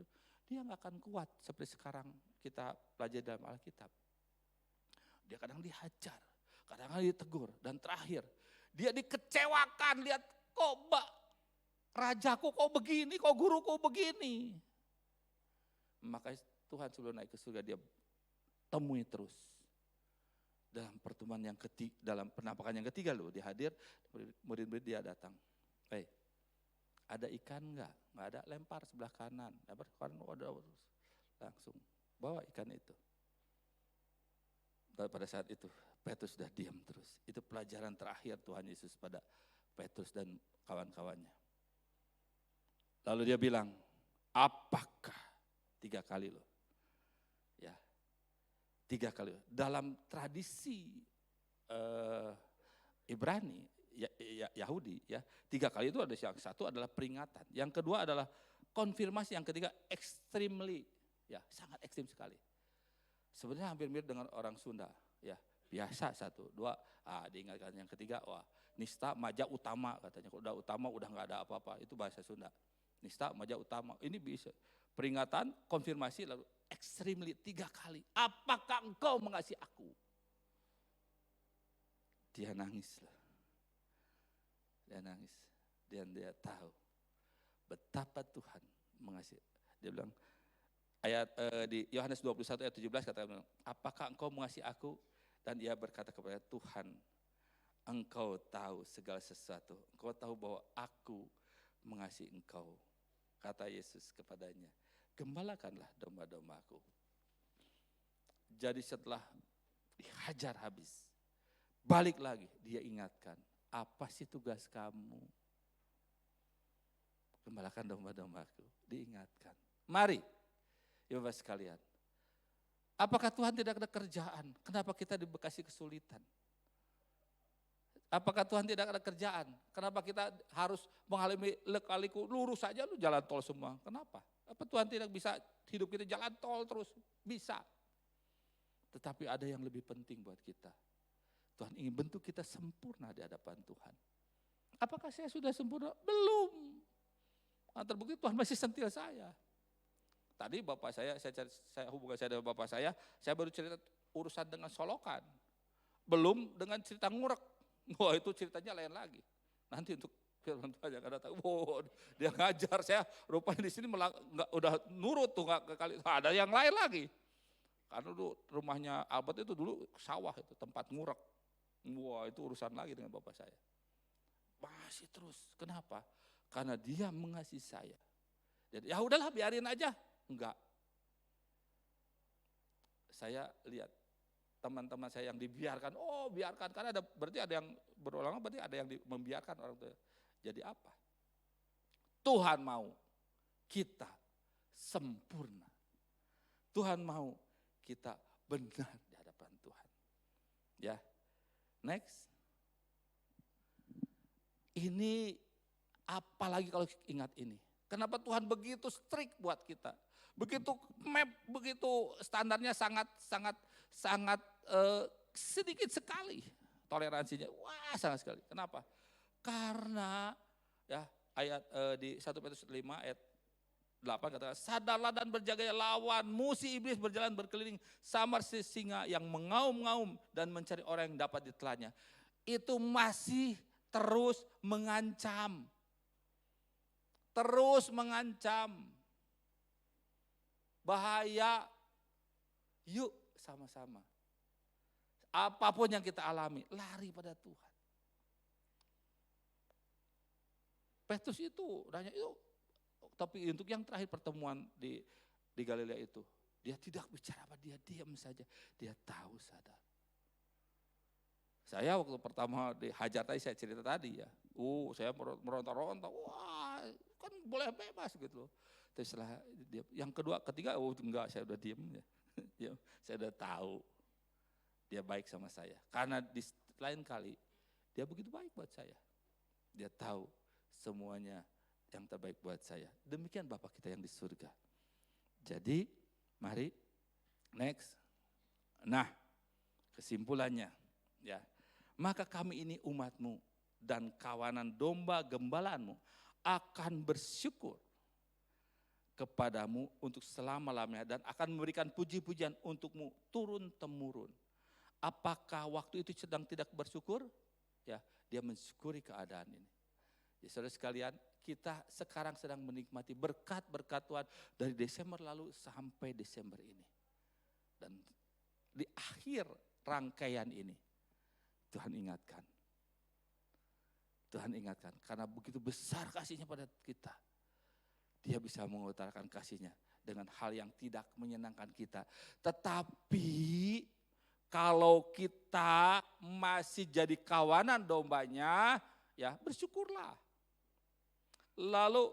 Dia nggak akan kuat seperti sekarang kita pelajari dalam Alkitab. Dia kadang dihajar, kadang ditegur, dan terakhir dia dikecewakan, lihat kok rajaku kok begini, kok guruku begini. Maka Tuhan sebelum naik ke surga dia temui terus. Dalam pertemuan yang ketiga, dalam penampakan yang ketiga loh, dia hadir, murid-murid dia datang. Ada ikan enggak? Enggak ada, lempar sebelah kanan. Lempar kanan, langsung bawa ikan itu. Pada saat itu Petrus sudah diam terus. Itu pelajaran terakhir Tuhan Yesus pada Petrus dan kawan-kawannya. Lalu dia bilang, apakah 3 kali loh. Ya, 3 kali. Dalam tradisi Ibrani, Yahudi, ya 3 kali itu ada yang satu adalah peringatan. Yang kedua adalah konfirmasi. Yang ketiga extremely, ya sangat ekstrim sekali. Sebenarnya hampir mirip dengan orang Sunda, ya. Biasa satu, dua, diingatkan yang ketiga, wah nista maja utama katanya. Kalau udah utama udah nggak ada apa-apa, itu bahasa Sunda. Nista maja utama, ini bisa peringatan, konfirmasi lalu extremely 3 kali. Apakah engkau mengasihi aku? Dia nangis loh. Dia nangis dan dia tahu betapa Tuhan mengasihi. Dia bilang ayat di Yohanes 21 ayat 17 katakan, apakah engkau mengasihi aku? Dan ia berkata kepada Tuhan, engkau tahu segala sesuatu. Engkau tahu bahwa aku mengasihi engkau. Kata Yesus kepadanya, gembalakanlah domba-dombaku. Jadi setelah dihajar habis, balik lagi dia ingatkan, apa sih tugas kamu? Gembalakan domba-dombaku, diingatkan. Mari, Bapak sekalian. Apakah Tuhan tidak ada kerjaan? Kenapa kita dibekasi kesulitan? Apakah Tuhan tidak ada kerjaan? Kenapa kita harus mengalami lek-liku lurus saja lu jalan tol semua? Kenapa? Apa Tuhan tidak bisa hidup kita jalan tol terus? Bisa. Tetapi ada yang lebih penting buat kita. Tuhan ingin bentuk kita sempurna di hadapan Tuhan. Apakah saya sudah sempurna? Belum. Terbukti Tuhan masih sentil saya. Tadi bapak saya hubungan saya dengan bapak saya baru cerita urusan dengan solokan. Belum dengan cerita ngurek. Wah itu ceritanya lain lagi. Nanti untuk firman Tuhan yang akan datang, wow, dia ngajar saya, rupanya di sini udah nurut tuh nggak kali. Ada yang lain lagi. Karena dulu rumahnya Albert itu dulu sawah itu tempat ngurek. Wah itu urusan lagi dengan bapak saya. Masih terus. Kenapa? Karena dia mengasihi saya. Jadi ya udahlah biarin aja. Enggak. Saya lihat teman-teman saya yang dibiarkan, biarkan karena berarti ada yang berulang, berarti ada yang membiarkan orang tua. Jadi apa? Tuhan mau kita sempurna. Tuhan mau kita benar di hadapan Tuhan. Ya. Next. Ini apalagi kalau ingat ini. Kenapa Tuhan begitu strict buat kita? Begitu map, begitu standarnya sangat sedikit sekali toleransinya. Wah, sangat sekali. Kenapa? Karena ya ayat di 1 Petrus 5 ayat 8 katakan, sadarlah dan berjaga lawan musuh iblis berjalan berkeliling samar si singa yang mengaum-ngaum dan mencari orang yang dapat ditelannya. Itu masih terus mengancam. Terus mengancam. Bahaya. Yuk sama-sama. Apapun yang kita alami, lari pada Tuhan. Petrus itu, nanya itu, tapi untuk yang terakhir pertemuan di Galilea itu, dia tidak bicara apa, dia diam saja. Dia tahu sadar. Saya waktu pertama dihajar tadi, saya cerita tadi ya. Saya meronta-ronta, wah kan boleh bebas gitu. Terus setelah dia, yang kedua, ketiga, enggak, saya udah diem ya. Ya, saya udah tahu dia baik sama saya. Karena di lain kali dia begitu baik buat saya. Dia tahu semuanya yang terbaik buat saya. Demikian Bapak kita yang di surga. Jadi mari next. Nah kesimpulannya ya. Maka kami ini umatmu dan kawanan domba gembalaanmu akan bersyukur kepadamu untuk selama-lamanya dan akan memberikan puji-pujian untukmu turun-temurun. Apakah waktu itu sedang tidak bersyukur? Ya, dia mensyukuri keadaan ini. Ya, saudara sekalian, kita sekarang sedang menikmati berkat-berkat Tuhan dari Desember lalu sampai Desember ini. Dan di akhir rangkaian ini, Tuhan ingatkan. Tuhan ingatkan, karena begitu besar kasihnya pada kita. Dia bisa mengutarakan kasihnya dengan hal yang tidak menyenangkan kita. Tetapi kalau kita masih jadi kawanan dombanya, ya bersyukurlah. Lalu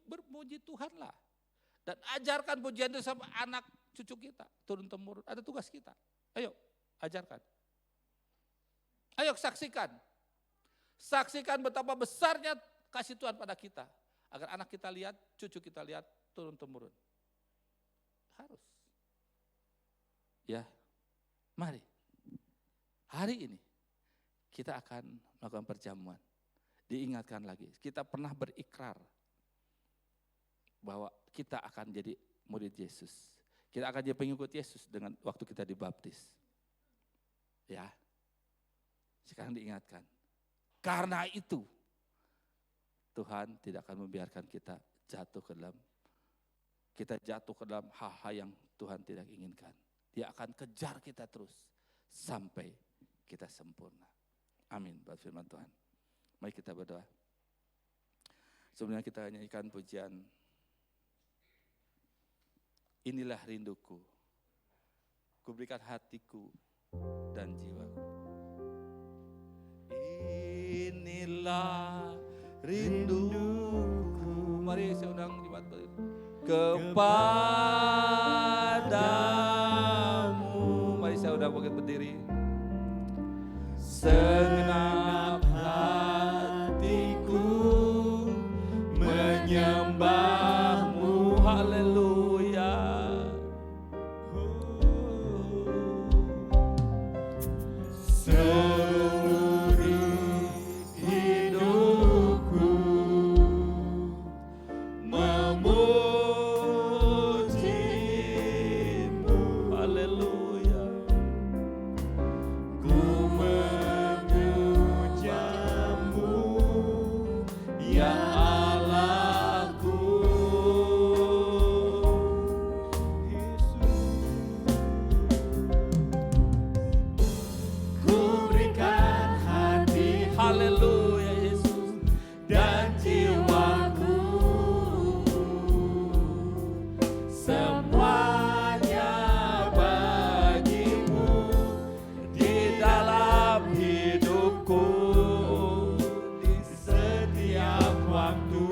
berpuji Tuhanlah. Dan ajarkan pujian itu sama anak cucu kita, turun-temurun. Ada tugas kita. Ayo, ajarkan. Ayo saksikan. Saksikan betapa besarnya kasih Tuhan pada kita. Agar anak kita lihat, cucu kita lihat, turun-temurun. Harus. Ya, mari. Hari ini kita akan melakukan perjamuan. Diingatkan lagi, kita pernah berikrar bahwa kita akan jadi murid Yesus. Kita akan jadi pengikut Yesus dengan waktu kita dibaptis. Ya, sekarang diingatkan. Karena itu, Tuhan tidak akan membiarkan kita jatuh ke dalam hal-hal yang Tuhan tidak inginkan. Dia akan kejar kita terus sampai kita sempurna. Amin, buat firman Tuhan. Mari kita berdoa. Sebelumnya kita nyanyikan pujian. Inilah rinduku, kuberikan hatiku dan jiwaku. Inilah rinduku. Mari saya undang jemaat kepadamu. Mari saya undang bangkit berdiri. Segenap hatiku menyembahmu, haleluya. Seluruh hidupku memujimu, haleluya. Ku memujamu, ya Allahku. Ku berikan hati, haleluya Yesus, dan jiwaku, semuanya bagimu di dalam hidupku, di setiap waktu.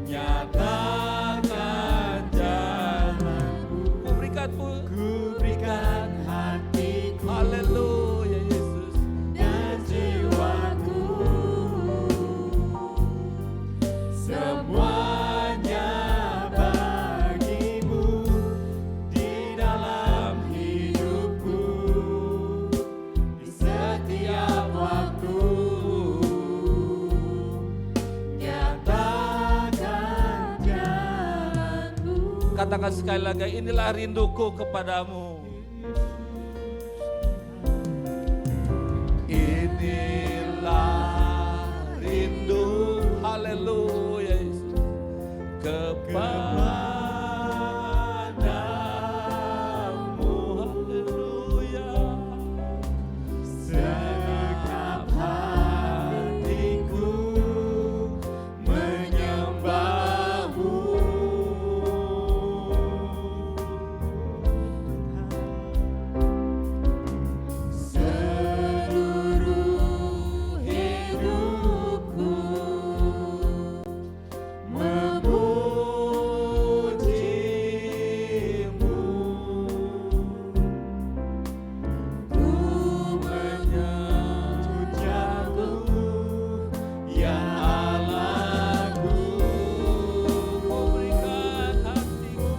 Nyatakan jalanku, ku berikan hatiku, haleluya Yesus, dan jiwaku, semuanya bagimu di dalam hidupku, di setiap waktu. Nyatakan jalanku. Katakan sekali lagi, inilah rinduku kepadamu. Inilah rindu, haleluya Yesus, kepadamu, haleluya. Segenap hatiku menyembahmu. Seluruh hidupku memujimu. Ku memujamu, ya Allahku. Ku berikan hatiku,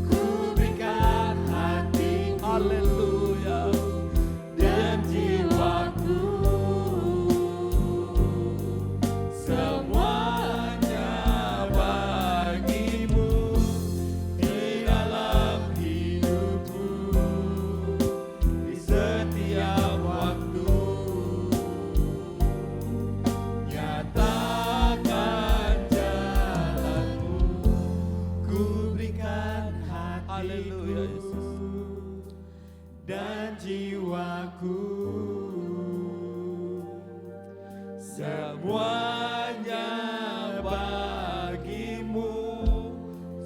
ku berikan hati, haleluya, dan jiwaku, semuanya bagimu di dalam hidupku, di setiap waktu. Nyatakan jalanmu, ku berikan hatiku, haleluya Yesus, dan jiwaku, semuanya bagimu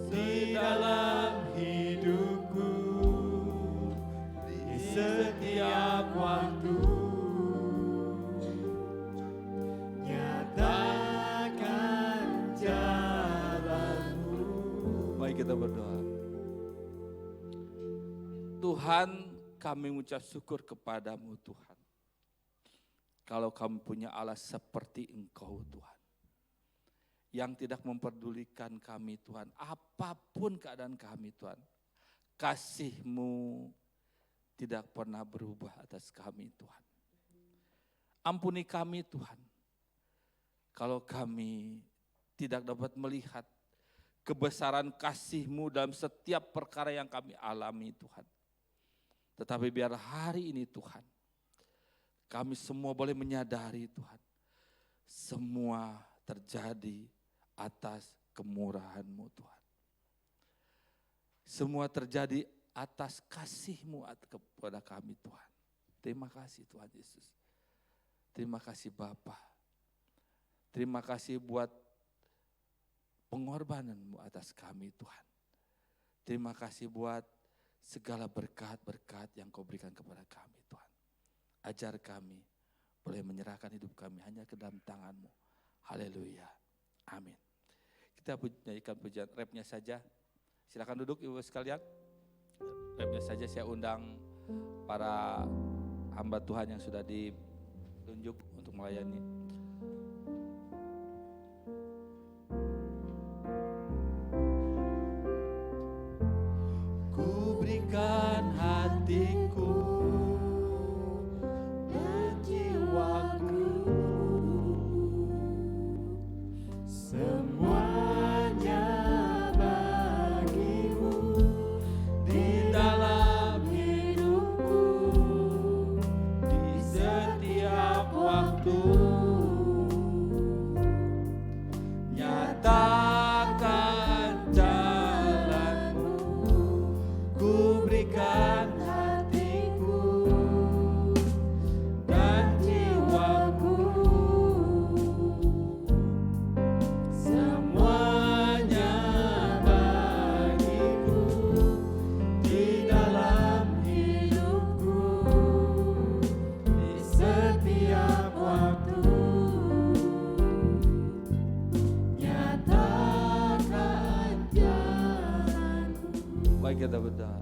di dalam hidupku, di setiap waktu. Nyatakan jalanmu. Mari kita berdoa. Tuhan, kami mengucap syukur kepadamu Tuhan. Kalau kami punya Allah seperti Engkau Tuhan. yang tidak memperdulikan kami Tuhan. Apapun keadaan kami Tuhan, kasih-Mu tidak pernah berubah atas kami Tuhan. Ampuni kami Tuhan, kalau kami tidak dapat melihat kebesaran kasih-Mu dalam setiap perkara yang kami alami Tuhan. Tetapi biar hari ini Tuhan, kami semua boleh menyadari Tuhan, semua terjadi atas kemurahan-Mu Tuhan. Semua terjadi atas kasih-Mu kepada kami Tuhan. Terima kasih Tuhan Yesus. Terima kasih Bapa. Terima kasih buat pengorbanan-Mu atas kami Tuhan. Terima kasih buat segala berkat-berkat yang Kau berikan kepada kami Tuhan. Ajar kami boleh menyerahkan hidup kami hanya ke dalam tangan-Mu. Haleluya. Amin. Kita nyanyikan pujian rapnya saja. Silakan duduk Ibu sekalian. Rapnya saja saya undang para hamba Tuhan yang sudah ditunjuk untuk melayani. Ku berikan hatiku dan jiwaku, Semuanya bagi-Mu di dalam hidupku, di setiap waktu. Nyatakan jalan-Mu, ku berikan hatiku dan jiwaku. Semuanya bagi-Ku di dalam hidupku, di setiap waktu. Nyatakan jalan-Ku. Baik, kita berdoa.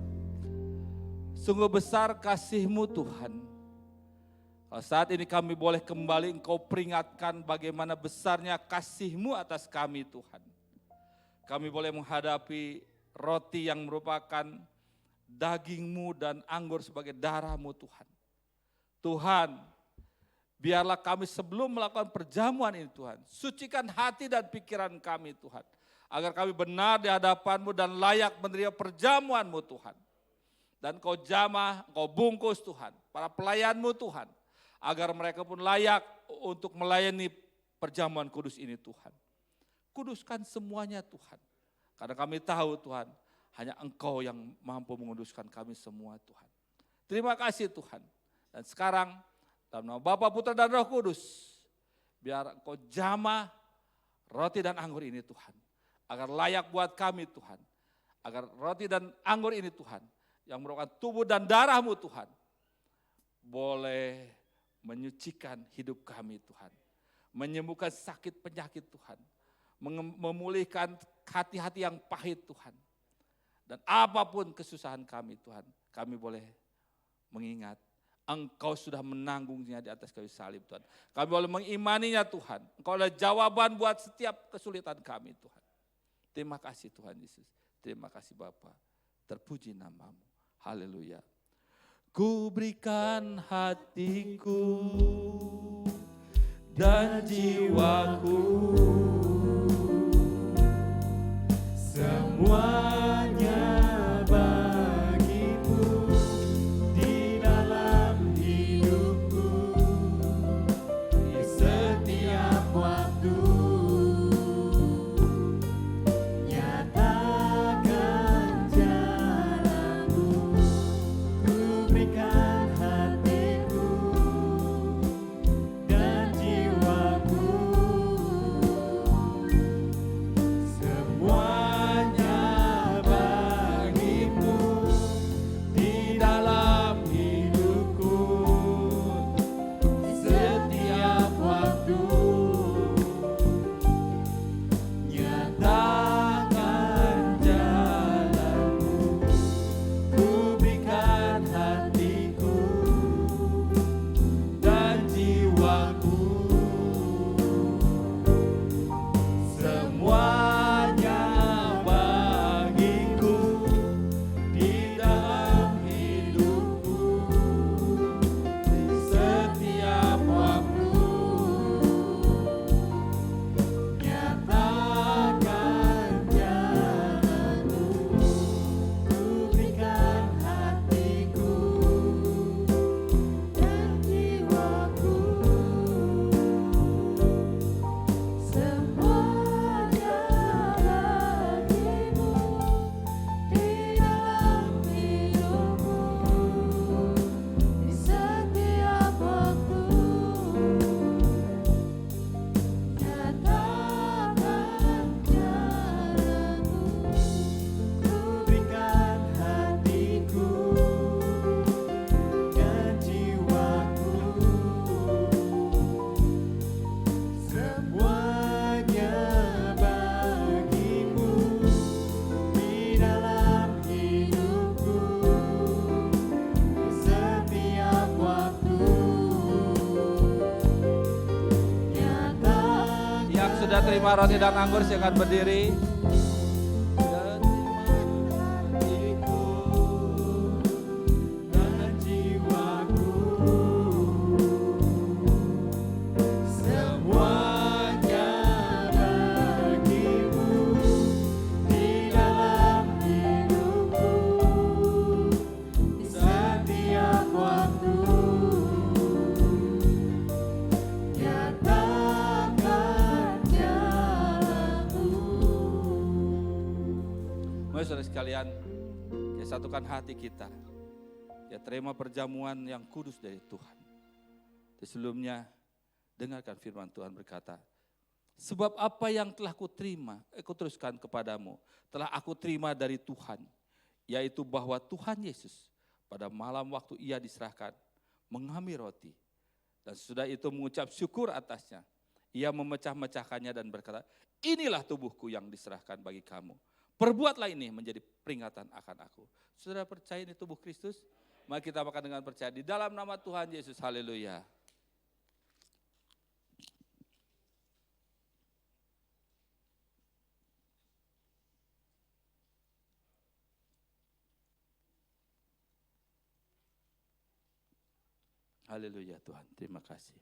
Sungguh besar kasih-Mu Tuhan. Kalau saat ini kami boleh kembali Engkau peringatkan bagaimana besarnya kasih-Mu atas kami Tuhan. Kami boleh menghadapi roti yang merupakan daging-Mu dan anggur sebagai darah-Mu Tuhan. Tuhan, biarlah kami sebelum melakukan perjamuan ini Tuhan, sucikan hati dan pikiran kami Tuhan. Agar kami benar di hadapan-Mu dan layak menerima perjamuan-Mu Tuhan. Dan Kau jamah, Kau bungkus Tuhan, para pelayan-Mu Tuhan. Agar mereka pun layak untuk melayani perjamuan kudus ini Tuhan. Kuduskan semuanya Tuhan. Karena kami tahu Tuhan, hanya Engkau yang mampu menguduskan kami semua Tuhan. Terima kasih Tuhan. Dan sekarang dalam nama Bapa, Putra dan Roh Kudus, biar Engkau jamah roti dan anggur ini Tuhan. Agar layak buat kami Tuhan. Agar roti dan anggur ini Tuhan, yang merupakan tubuh dan darah-Mu Tuhan, boleh menyucikan hidup kami Tuhan. Menyembuhkan sakit penyakit Tuhan. Memulihkan hati-hati yang pahit Tuhan. Dan apapun kesusahan kami Tuhan, kami boleh mengingat Engkau sudah menanggungnya di atas kayu salib Tuhan. Kami boleh mengimaninya Tuhan. Engkau adalah jawaban buat setiap kesulitan kami Tuhan. Terima kasih Tuhan Yesus. Terima kasih Bapa. Terpuji nama-Mu. Haleluya. Ku berikan hatiku dan jiwaku, Semuanya bagi-Mu di dalam hidupku, di setiap waktu. Nyatakan jalan-Mu, ku berikan hatiku dan jiwaku. Semuanya sudah terima roti dan anggur, silakan berdiri. Saudara sekalian, ya satukan hati kita, ya terima perjamuan yang kudus dari Tuhan. Sebelumnya, dengarkan firman Tuhan berkata, sebab apa yang telah kuterima, kuteruskan kepadamu, telah aku terima dari Tuhan, yaitu bahwa Tuhan Yesus pada malam waktu ia diserahkan, mengambil roti, dan sesudah itu mengucap syukur atasnya, ia memecah-mecahkannya dan berkata, inilah tubuhku yang diserahkan bagi kamu. Perbuatlah ini menjadi peringatan akan aku. Saudara percaya ini tubuh Kristus? Mari kita makan dengan percaya di dalam nama Tuhan Yesus. Haleluya. Haleluya Tuhan, terima kasih.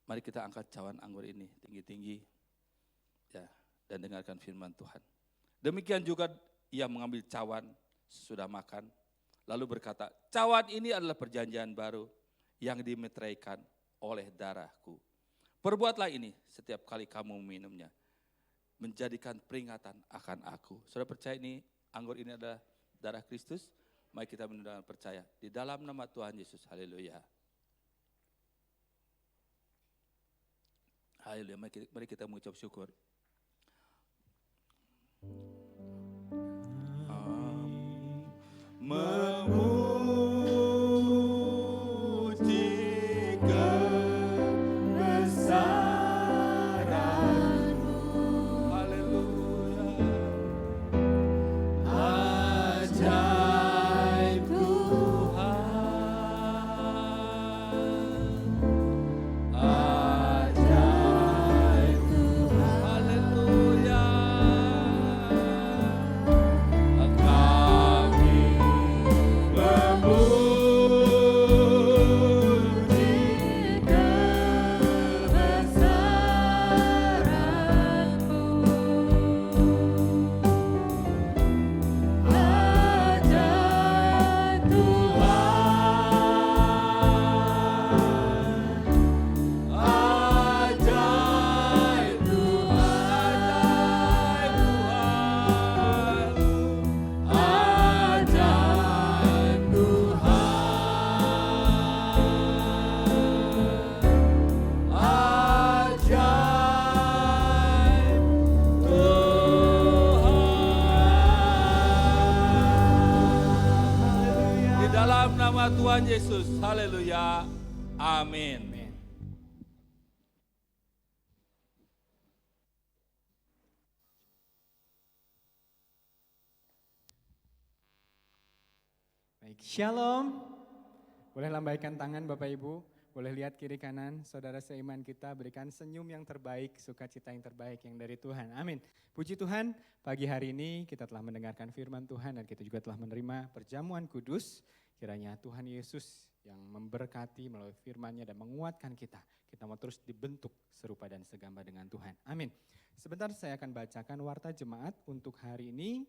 Mari kita angkat cawan anggur ini tinggi-tinggi. Ya. Dan dengarkan firman Tuhan. Demikian juga ia mengambil cawan sesudah makan, lalu berkata, cawan ini adalah perjanjian baru yang dimeteraikan oleh darahku. Perbuatlah ini setiap kali kamu meminumnya, menjadikan peringatan akan aku. Saudara percaya ini, anggur ini adalah darah Kristus? Mari kita minum dengan percaya. Di dalam nama Tuhan Yesus, haleluya. Haleluya, mari kita mengucap syukur. Memuji kebesaran-Mu, haleluya. Ajaib Tuhan, ajaib Tuhan, haleluya. Tuhan Yesus, haleluya, amin. Baik, shalom. Boleh lambaikan tangan Bapak Ibu, boleh lihat kiri kanan, saudara seiman kita berikan senyum yang terbaik, sukacita yang terbaik yang dari Tuhan, amin. Puji Tuhan, pagi hari ini kita telah mendengarkan firman Tuhan dan kita juga telah menerima perjamuan kudus. Kiranya Tuhan Yesus yang memberkati melalui firman-Nya dan menguatkan kita. Kita mau terus dibentuk serupa dan segambar dengan Tuhan. Amin. Sebentar saya akan bacakan warta jemaat untuk hari ini,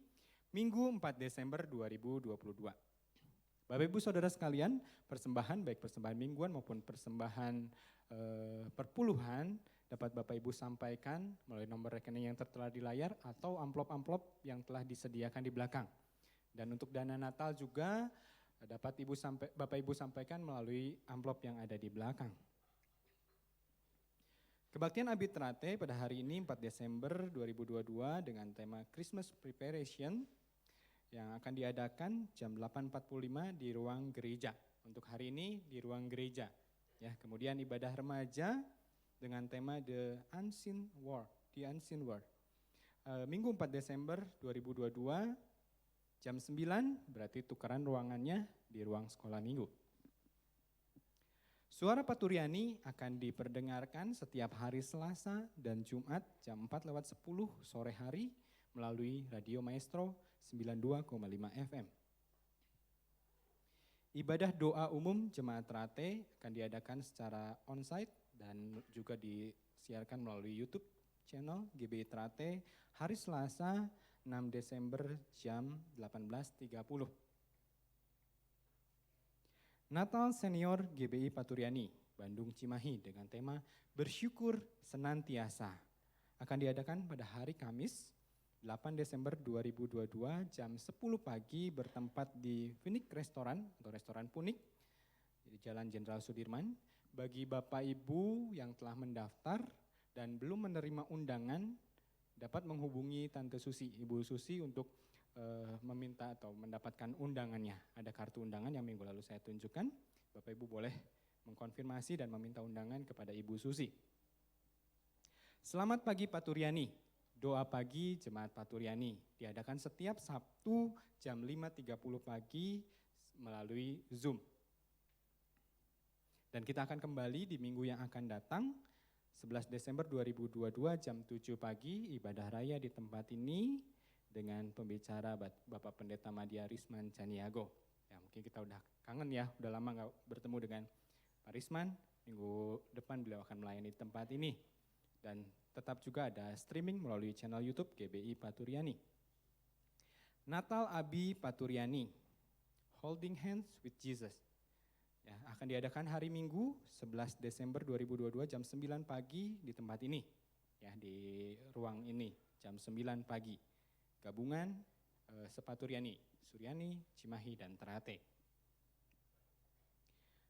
Minggu 4 Desember 2022. Bapak Ibu Saudara sekalian, persembahan baik persembahan mingguan maupun persembahan perpuluhan dapat Bapak Ibu sampaikan melalui nomor rekening yang tertera di layar atau amplop-amplop yang telah disediakan di belakang. Dan untuk dana Natal juga dapat Bapak Ibu sampaikan melalui amplop yang ada di belakang. Kebaktian Abitrate pada hari ini 4 Desember 2022 dengan tema Christmas Preparation yang akan diadakan jam 8.45 di ruang gereja. Untuk hari ini di ruang gereja. Ya, kemudian ibadah remaja dengan tema The Unseen World. Minggu 4 Desember 2022 jam 9 berarti tukaran ruangannya di ruang sekolah minggu. Suara Paturyani akan diperdengarkan setiap hari Selasa dan Jumat jam 4:10 sore hari melalui Radio Maestro 92,5 FM. Ibadah doa umum Jemaat Trate akan diadakan secara onsite dan juga disiarkan melalui YouTube channel GBI Trate hari Selasa 6 Desember jam 18.30. Natal Senior GBI Paturyani, Bandung Cimahi dengan tema Bersyukur Senantiasa akan diadakan pada hari Kamis 8 Desember 2022 jam 10 pagi bertempat di Phoenix Restoran atau Restoran Punik di Jalan Jenderal Sudirman. Bagi Bapak Ibu yang telah mendaftar dan belum menerima undangan dapat menghubungi Tante Susi, Ibu Susi untuk meminta atau mendapatkan undangannya. Ada kartu undangan yang minggu lalu saya tunjukkan. Bapak Ibu boleh mengkonfirmasi dan meminta undangan kepada Ibu Susi. Selamat pagi Paturyani. Doa pagi Jemaat Paturyani diadakan setiap Sabtu jam 5.30 pagi melalui Zoom. Dan kita akan kembali di minggu yang akan datang 11 Desember 2022 jam 7 pagi ibadah raya di tempat ini dengan pembicara Bapak Pendeta Madya Risman Caniago. Ya, mungkin kita udah kangen ya, udah lama gak bertemu dengan Pak Risman. Minggu depan beliau akan melayani tempat ini. Dan tetap juga ada streaming melalui channel YouTube GBI Paturyani. Natal Abi Paturyani, Holding Hands with Jesus. Ya, akan diadakan hari Minggu 11 Desember 2022 jam 9 pagi di tempat ini. Ya, di ruang ini jam 9 pagi. Gabungan Sepaturyani, Suryani, Cimahi, dan Trate.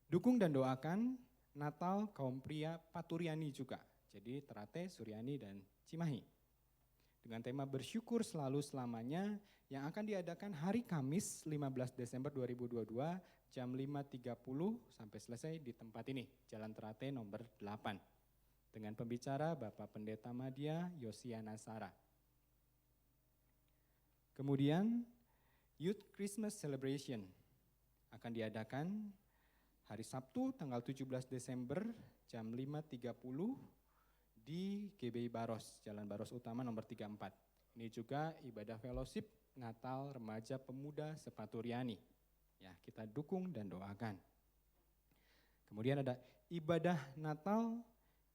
Dukung dan doakan Natal kaum pria Paturyani juga. Jadi Trate, Suryani, dan Cimahi. Dengan tema bersyukur selalu selamanya yang akan diadakan hari Kamis 15 Desember 2022 jam 5.30 sampai selesai di tempat ini, Jalan Trate nomor 8. Dengan pembicara Bapak Pendeta Madya Yosiana Sara. Kemudian Youth Christmas Celebration akan diadakan hari Sabtu tanggal 17 Desember jam 5.30 di GBI Baros, Jalan Baros Utama nomor 34. Ini juga ibadah fellowship Natal Remaja Pemuda Sepaturyani. Ya, kita dukung dan doakan. Kemudian ada ibadah Natal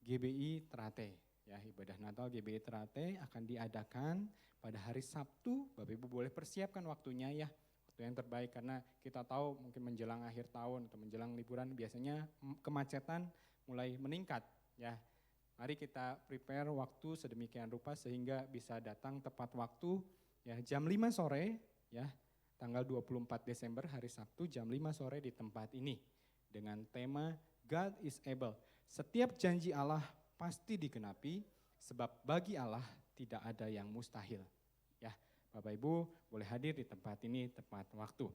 GBI Trate. Ya, ibadah Natal GBI Trate akan diadakan pada hari Sabtu. Bapak Ibu boleh persiapkan waktunya ya. Waktu yang terbaik karena kita tahu mungkin menjelang akhir tahun atau menjelang liburan biasanya kemacetan mulai meningkat ya. Mari kita prepare waktu sedemikian rupa sehingga bisa datang tepat waktu ya jam 5 sore ya. Tanggal 24 Desember hari Sabtu jam 5 sore di tempat ini dengan tema God is able. Setiap janji Allah pasti digenapi sebab bagi Allah tidak ada yang mustahil. Ya, Bapak Ibu boleh hadir di tempat ini tepat waktu.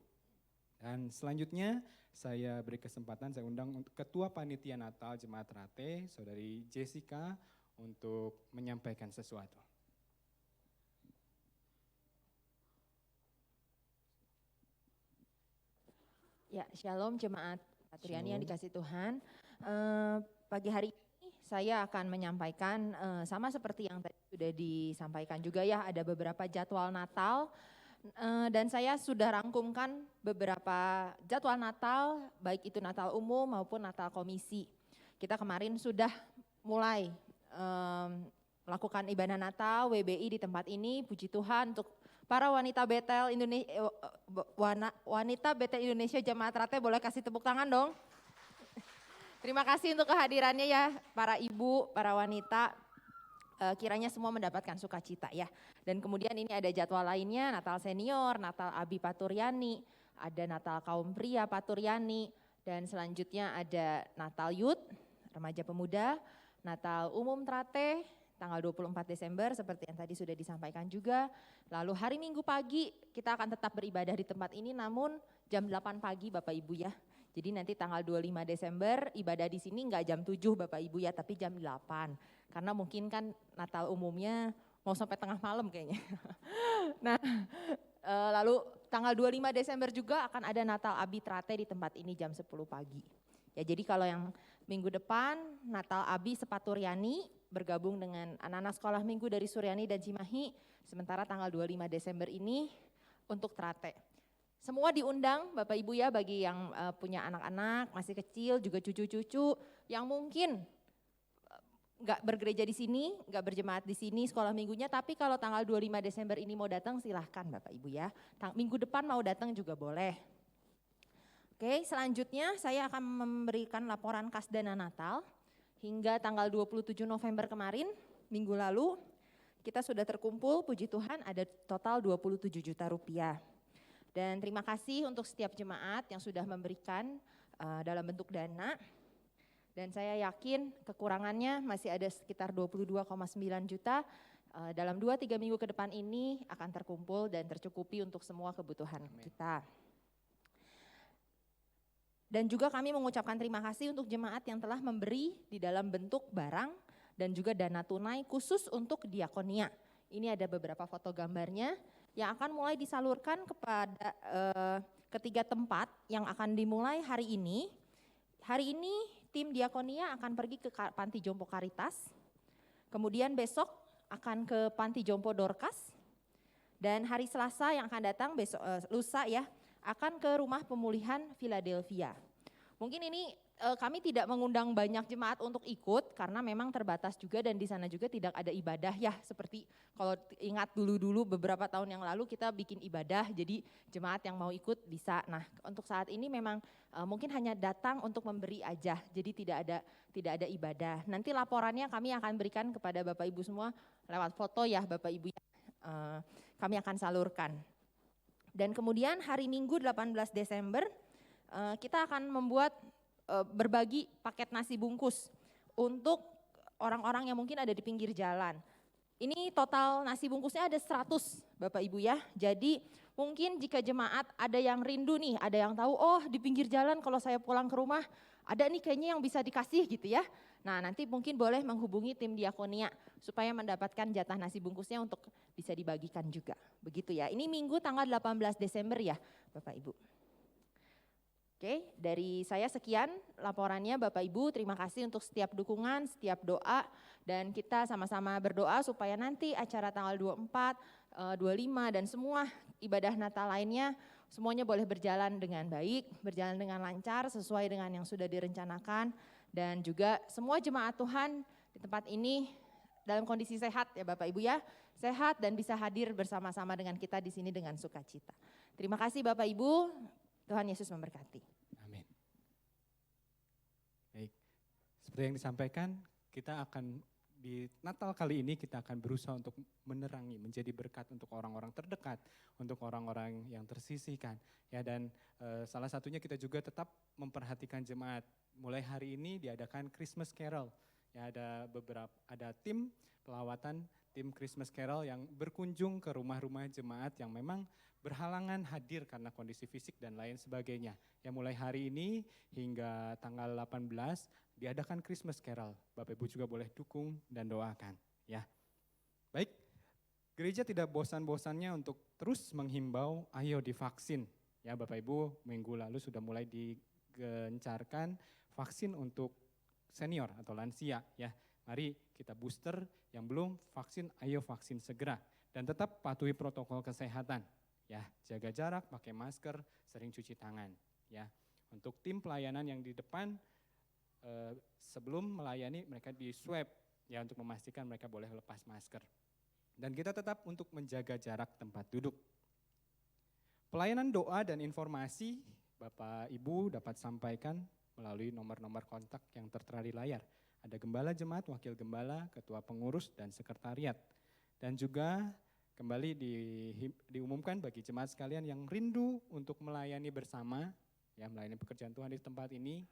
Dan selanjutnya saya beri kesempatan, saya undang Ketua Panitia Natal Jemaat Trate, Saudari Jessica untuk menyampaikan sesuatu. Ya, Shalom Jemaat Paturyani yang dikasih Tuhan. Pagi hari ini saya akan menyampaikan sama seperti yang tadi sudah disampaikan juga ya, ada beberapa jadwal Natal dan saya sudah rangkumkan beberapa jadwal Natal, baik itu Natal umum maupun Natal komisi. Kita kemarin sudah mulai melakukan ibadah Natal WBI di tempat ini, puji Tuhan untuk para wanita Betel Indonesia, wanita Betel Indonesia Jemaat Trate boleh kasih tepuk tangan dong. Terima kasih untuk kehadirannya ya para ibu, para wanita, kiranya semua mendapatkan sukacita ya. Dan kemudian ini ada jadwal lainnya, Natal Senior, Natal Abi Paturyani, ada Natal Kaum Pria Paturyani, dan selanjutnya ada Natal Youth, Remaja Pemuda, Natal Umum Trate, tanggal 24 Desember seperti yang tadi sudah disampaikan juga. Lalu hari Minggu pagi kita akan tetap beribadah di tempat ini namun jam 8 pagi Bapak Ibu ya. Jadi nanti tanggal 25 Desember ibadah di sini enggak jam 7 Bapak Ibu ya tapi jam 8. Karena mungkin kan Natal umumnya mau sampai tengah malam kayaknya. Nah lalu tanggal 25 Desember juga akan ada Natal Abi Trate di tempat ini jam 10 pagi. Ya jadi kalau yang minggu depan Natal Abi Sepaturiani bergabung dengan anak-anak sekolah minggu dari Suryani dan Cimahi, sementara tanggal 25 Desember ini untuk Trate. Semua diundang Bapak Ibu ya, bagi yang punya anak-anak masih kecil, juga cucu-cucu yang mungkin nggak bergereja di sini, nggak berjemaat di sini sekolah minggunya, tapi kalau tanggal 25 Desember ini mau datang silahkan Bapak Ibu ya. Minggu depan mau datang juga boleh. Oke, selanjutnya saya akan memberikan laporan kas dana Natal hingga tanggal 27 November kemarin, minggu lalu, kita sudah terkumpul, puji Tuhan ada total 27 juta rupiah. Dan terima kasih untuk setiap jemaat yang sudah memberikan dalam bentuk dana. Dan saya yakin kekurangannya masih ada sekitar 22,9 juta. Dalam 2-3 minggu ke depan ini akan terkumpul dan tercukupi untuk semua kebutuhan kita. Dan juga kami mengucapkan terima kasih untuk jemaat yang telah memberi di dalam bentuk barang dan juga dana tunai khusus untuk diakonia. Ini ada beberapa foto gambarnya yang akan mulai disalurkan kepada ketiga tempat yang akan dimulai hari ini. Hari ini tim diakonia akan pergi ke Panti Jompo Karitas, kemudian besok akan ke Panti Jompo Dorcas, dan hari Selasa yang akan datang besok lusa ya, akan ke Rumah Pemulihan Philadelphia. Mungkin ini kami tidak mengundang banyak jemaat untuk ikut karena memang terbatas juga dan di sana juga tidak ada ibadah ya, seperti kalau ingat dulu-dulu beberapa tahun yang lalu kita bikin ibadah, jadi jemaat yang mau ikut bisa. Nah, untuk saat ini memang mungkin hanya datang untuk memberi aja, jadi tidak ada ibadah. Nanti laporannya kami akan berikan kepada Bapak Ibu semua lewat foto ya Bapak Ibu ya. Kami akan salurkan. Dan kemudian hari Minggu 18 Desember kita akan membuat berbagi paket nasi bungkus untuk orang-orang yang mungkin ada di pinggir jalan. Ini total nasi bungkusnya ada 100 Bapak Ibu ya. Jadi mungkin jika jemaat ada yang rindu nih, ada yang tahu oh di pinggir jalan kalau saya pulang ke rumah ada nih kayaknya yang bisa dikasih gitu ya. Nah nanti mungkin boleh menghubungi tim diakonia supaya mendapatkan jatah nasi bungkusnya untuk bisa dibagikan juga. Begitu ya, ini Minggu tanggal 18 Desember ya Bapak Ibu. Oke, dari saya sekian laporannya Bapak Ibu, terima kasih untuk setiap dukungan, setiap doa, dan kita sama-sama berdoa supaya nanti acara tanggal 24, 25 dan semua ibadah Natal lainnya semuanya boleh berjalan dengan baik, berjalan dengan lancar sesuai dengan yang sudah direncanakan, dan juga semua jemaat Tuhan di tempat ini dalam kondisi sehat ya Bapak Ibu ya, sehat dan bisa hadir bersama-sama dengan kita di sini dengan sukacita. Terima kasih Bapak Ibu. Tuhan Yesus memberkati. Amin. Baik, seperti yang disampaikan, kita akan di Natal kali ini kita akan berusaha untuk menerangi, menjadi berkat untuk orang-orang terdekat, untuk orang-orang yang tersisihkan. Ya, dan salah satunya kita juga tetap memperhatikan jemaat. Mulai hari ini diadakan Christmas Carol. Ya, ada tim pelawatan, tim Christmas Carol yang berkunjung ke rumah-rumah jemaat yang memang berhalangan hadir karena kondisi fisik dan lain sebagainya. Ya, mulai hari ini hingga tanggal 18 diadakan Christmas Carol. Bapak Ibu juga boleh dukung dan doakan ya. Baik, gereja tidak bosan-bosannya untuk terus menghimbau ayo divaksin. Ya Bapak Ibu, minggu lalu sudah mulai digencarkan vaksin untuk senior atau lansia ya. Mari kita booster, yang belum vaksin ayo vaksin segera. Dan tetap patuhi protokol kesehatan. Ya, jaga jarak, pakai masker, sering cuci tangan. Ya, untuk tim pelayanan yang di depan sebelum melayani mereka di swab ya untuk memastikan mereka boleh lepas masker. Dan kita tetap untuk menjaga jarak tempat duduk. Pelayanan doa dan informasi Bapak Ibu dapat sampaikan melalui nomor-nomor kontak yang tertera di layar. Ada gembala jemaat, wakil gembala, ketua pengurus dan sekretariat. Dan juga kembali diumumkan bagi jemaat sekalian yang rindu untuk melayani bersama, ya melayani pekerjaan Tuhan di tempat ini,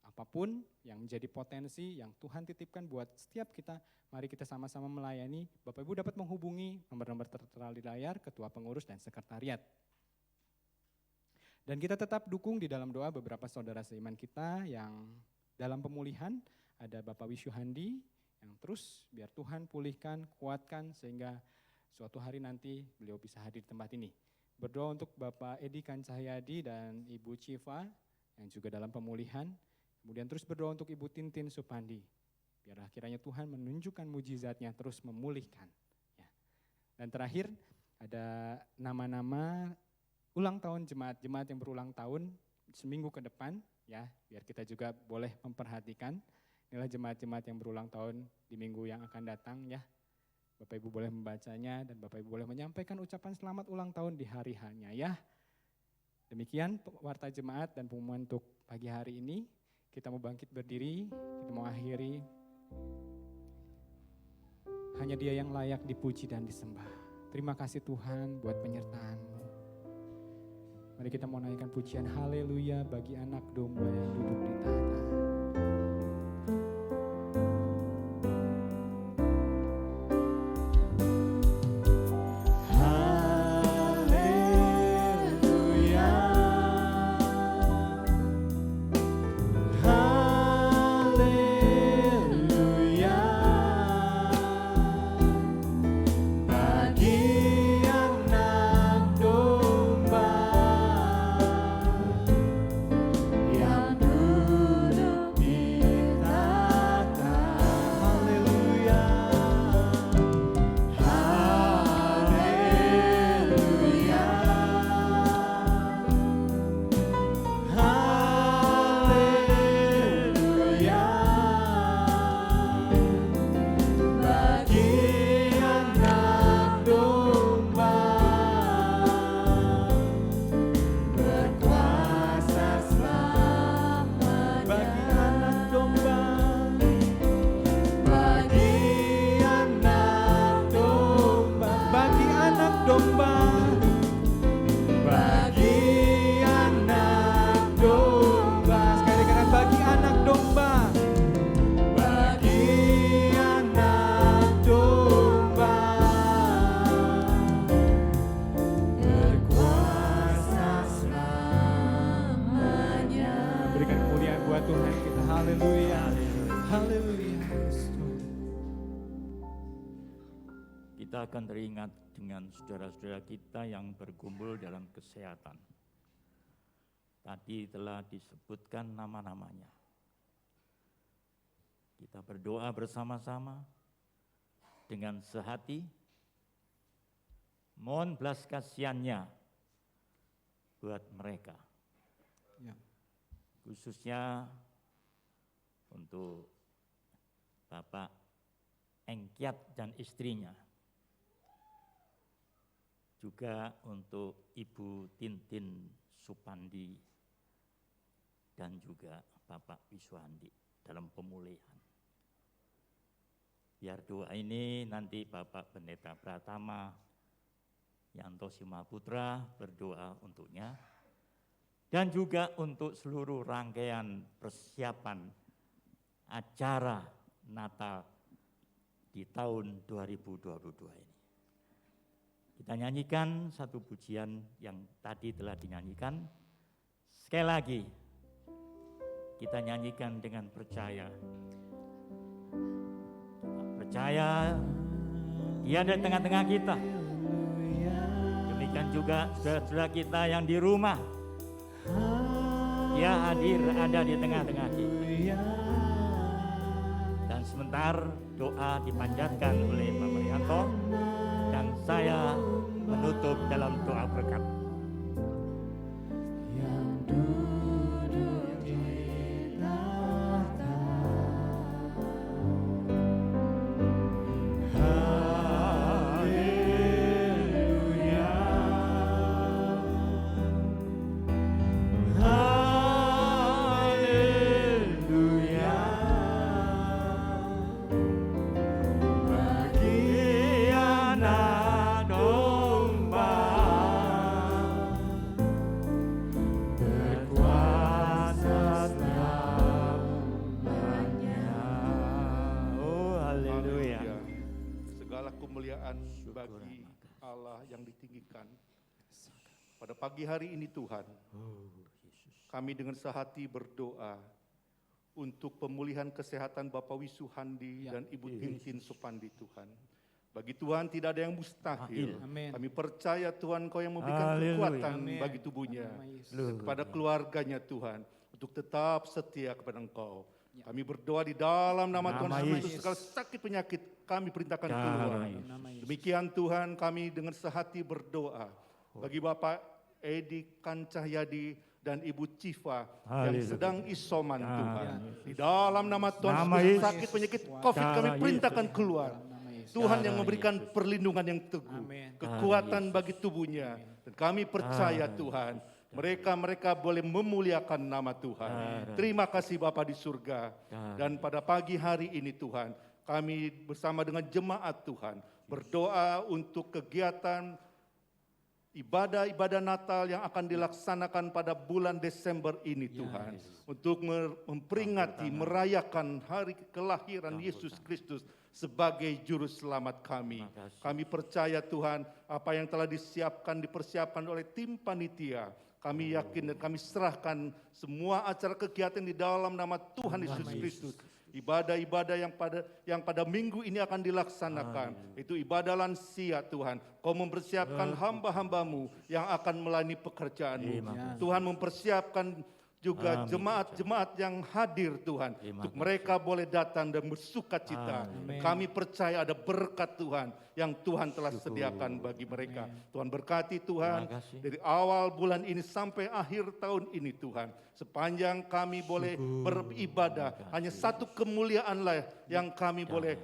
apapun yang menjadi potensi yang Tuhan titipkan buat setiap kita, mari kita sama-sama melayani. Bapak Ibu dapat menghubungi nomor-nomor tertera di layar, ketua pengurus dan sekretariat. Dan kita tetap dukung di dalam doa beberapa saudara seiman kita yang dalam pemulihan, ada Bapak Wisyuhandi yang terus biar Tuhan pulihkan, kuatkan sehingga suatu hari nanti beliau bisa hadir di tempat ini. Berdoa untuk Bapak Edi Kancahyadi dan Ibu Civa yang juga dalam pemulihan. Kemudian terus berdoa untuk Ibu Tintin Supandi. Biarlah kiranya Tuhan menunjukkan mujizatnya terus memulihkan. Ya. Dan terakhir ada nama-nama ulang tahun jemaat-jemaat yang berulang tahun seminggu ke depan. Ya, biar kita juga boleh memperhatikan. Inilah jemaat-jemaat yang berulang tahun di minggu yang akan datang ya. Bapak Ibu boleh membacanya dan Bapak Ibu boleh menyampaikan ucapan selamat ulang tahun di hari hanya ya. Demikian warta jemaat dan pengumuman untuk pagi hari ini. Kita mau bangkit berdiri, kita mau akhiri. Hanya Dia yang layak dipuji dan disembah. Terima kasih Tuhan buat penyertaan-Mu. Mari kita mau naikkan pujian haleluya bagi anak domba yang duduk di tahta. Kita akan teringat dengan saudara-saudara kita yang berkumpul dalam kesehatan. Tadi telah disebutkan nama-namanya. Kita berdoa bersama-sama dengan sehati. Mohon belas kasihannya buat mereka. Ya. Khususnya untuk Bapak Engkiat dan istrinya. Juga untuk Ibu Tintin Supandi dan juga Bapak Wiswandi dalam pemulihan. Biar doa ini nanti Bapak Pendeta Pratama Yanto Simaputra berdoa untuknya. Dan juga untuk seluruh rangkaian persiapan acara Natal di tahun 2022 ini. Kita nyanyikan satu pujian yang tadi telah dinyanyikan. Sekali lagi, kita nyanyikan dengan percaya. Percaya Dia ada di tengah-tengah kita. Demikian juga saudara-saudara kita yang di rumah. Dia hadir ada di tengah-tengah kita. Dan sebentar doa dipanjatkan oleh Bapak Yanto. Dan saya menutup dalam doa berkat. Bagi Allah yang ditinggikan. Pada pagi hari ini Tuhan, kami dengan sehati berdoa untuk pemulihan kesehatan Bapak Wisuhandi dan Ibu Tintin Supandi Tuhan. Bagi Tuhan tidak ada yang mustahil. Amin. Kami percaya Tuhan Kau yang memberikan kekuatan bagi tubuhnya, kepada keluarganya Tuhan. untuk tetap setia kepada Engkau. Kami berdoa di dalam nama Tuhan Nama Yesus, Yesus. segala sakit penyakit kami perintahkan Nama keluar. Yesus. Demikian Tuhan, kami dengan sehati berdoa bagi Bapak Edi Kancahyadi dan Ibu Civa yang Haleluya. sedang isoman Nama Tuhan. Yesus. Di dalam nama Tuhan, Nama segala Yesus. sakit penyakit COVID kami Nama perintahkan Yesus. keluar. Tuhan yang memberikan perlindungan yang teguh, kekuatan bagi tubuhnya. Dan kami percaya Tuhan, mereka boleh memuliakan nama Tuhan. Terima kasih Bapa di surga. Dan pada pagi hari ini Tuhan, kami bersama dengan jemaat Tuhan berdoa untuk kegiatan ibadah-ibadah Natal yang akan dilaksanakan pada bulan Desember ini Tuhan. Untuk memperingati, merayakan hari kelahiran Yesus Kristus sebagai juru selamat kami. Kami percaya Tuhan, apa yang telah dipersiapkan oleh tim panitia, kami yakin dan kami serahkan semua acara kegiatan di dalam nama Tuhan Yesus Kristus. Ibadah-ibadah yang pada minggu ini akan dilaksanakan. Itu ibadah lansia Tuhan. Kau mempersiapkan hamba-hambamu yang akan melayani pekerjaanmu. Tuhan mempersiapkan juga jemaat-jemaat yang hadir Tuhan. Untuk mereka boleh datang dan bersuka cita. Kami percaya ada berkat Tuhan yang Tuhan telah sediakan bagi mereka. Tuhan berkati Tuhan dari awal bulan ini sampai akhir tahun ini Tuhan. Sepanjang kami boleh beribadah, hanya satu kemuliaanlah yang kami boleh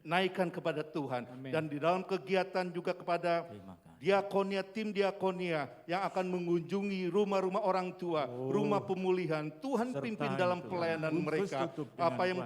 naikkan kepada Tuhan. Dan di dalam kegiatan juga kepada diakonia, tim diakonia yang akan mengunjungi rumah-rumah orang tua, rumah pemulihan. Tuhan pimpin dalam pelayanan mereka. Apa yang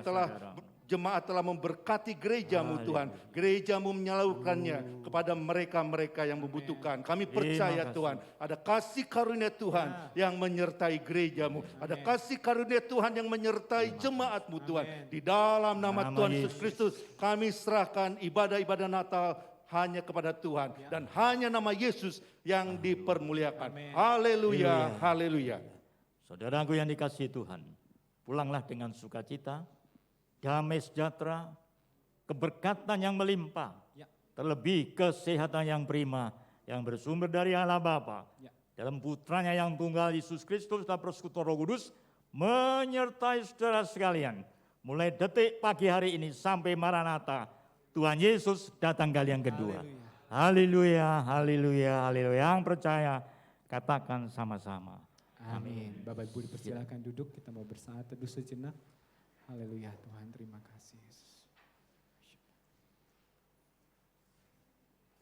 jemaat telah memberkati gerejamu Tuhan. Gerejamu menyalurkannya kepada mereka-mereka yang membutuhkan. Kami percaya Tuhan, ada kasih karunia Tuhan yang menyertai gerejamu. Ada kasih karunia Tuhan yang menyertai jemaatmu Tuhan. Di dalam nama Tuhan Yesus Kristus, kami serahkan ibadah-ibadah Natal hanya kepada Tuhan. Dan hanya nama Yesus yang dipermuliakan. Haleluya, haleluya. Saudaraku yang dikasihi Tuhan, pulanglah dengan sukacita, damai sejahtera, keberkatan yang melimpah, terlebih kesehatan yang prima, yang bersumber dari Allah Bapa, dalam putranya yang tunggal Yesus Kristus dan persekutuan Roh Kudus, menyertai saudara sekalian, mulai detik pagi hari ini sampai Maranatha, Tuhan Yesus datang kali yang kedua. Haleluya, haleluya, haleluya. Yang percaya, katakan sama-sama. Amin. Bapak Ibu dipersilakan duduk, kita mau bersaat teduh sejenak. Haleluya Tuhan, terima kasih Yesus.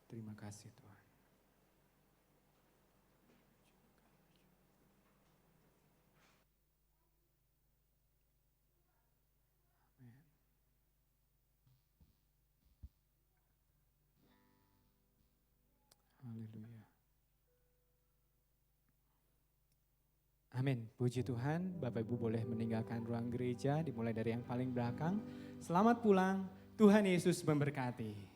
Terima kasih Tuhan. Amin. Haleluya. Amin. Puji Tuhan, Bapak Ibu boleh meninggalkan ruang gereja, dimulai dari yang paling belakang. Selamat pulang, Tuhan Yesus memberkati.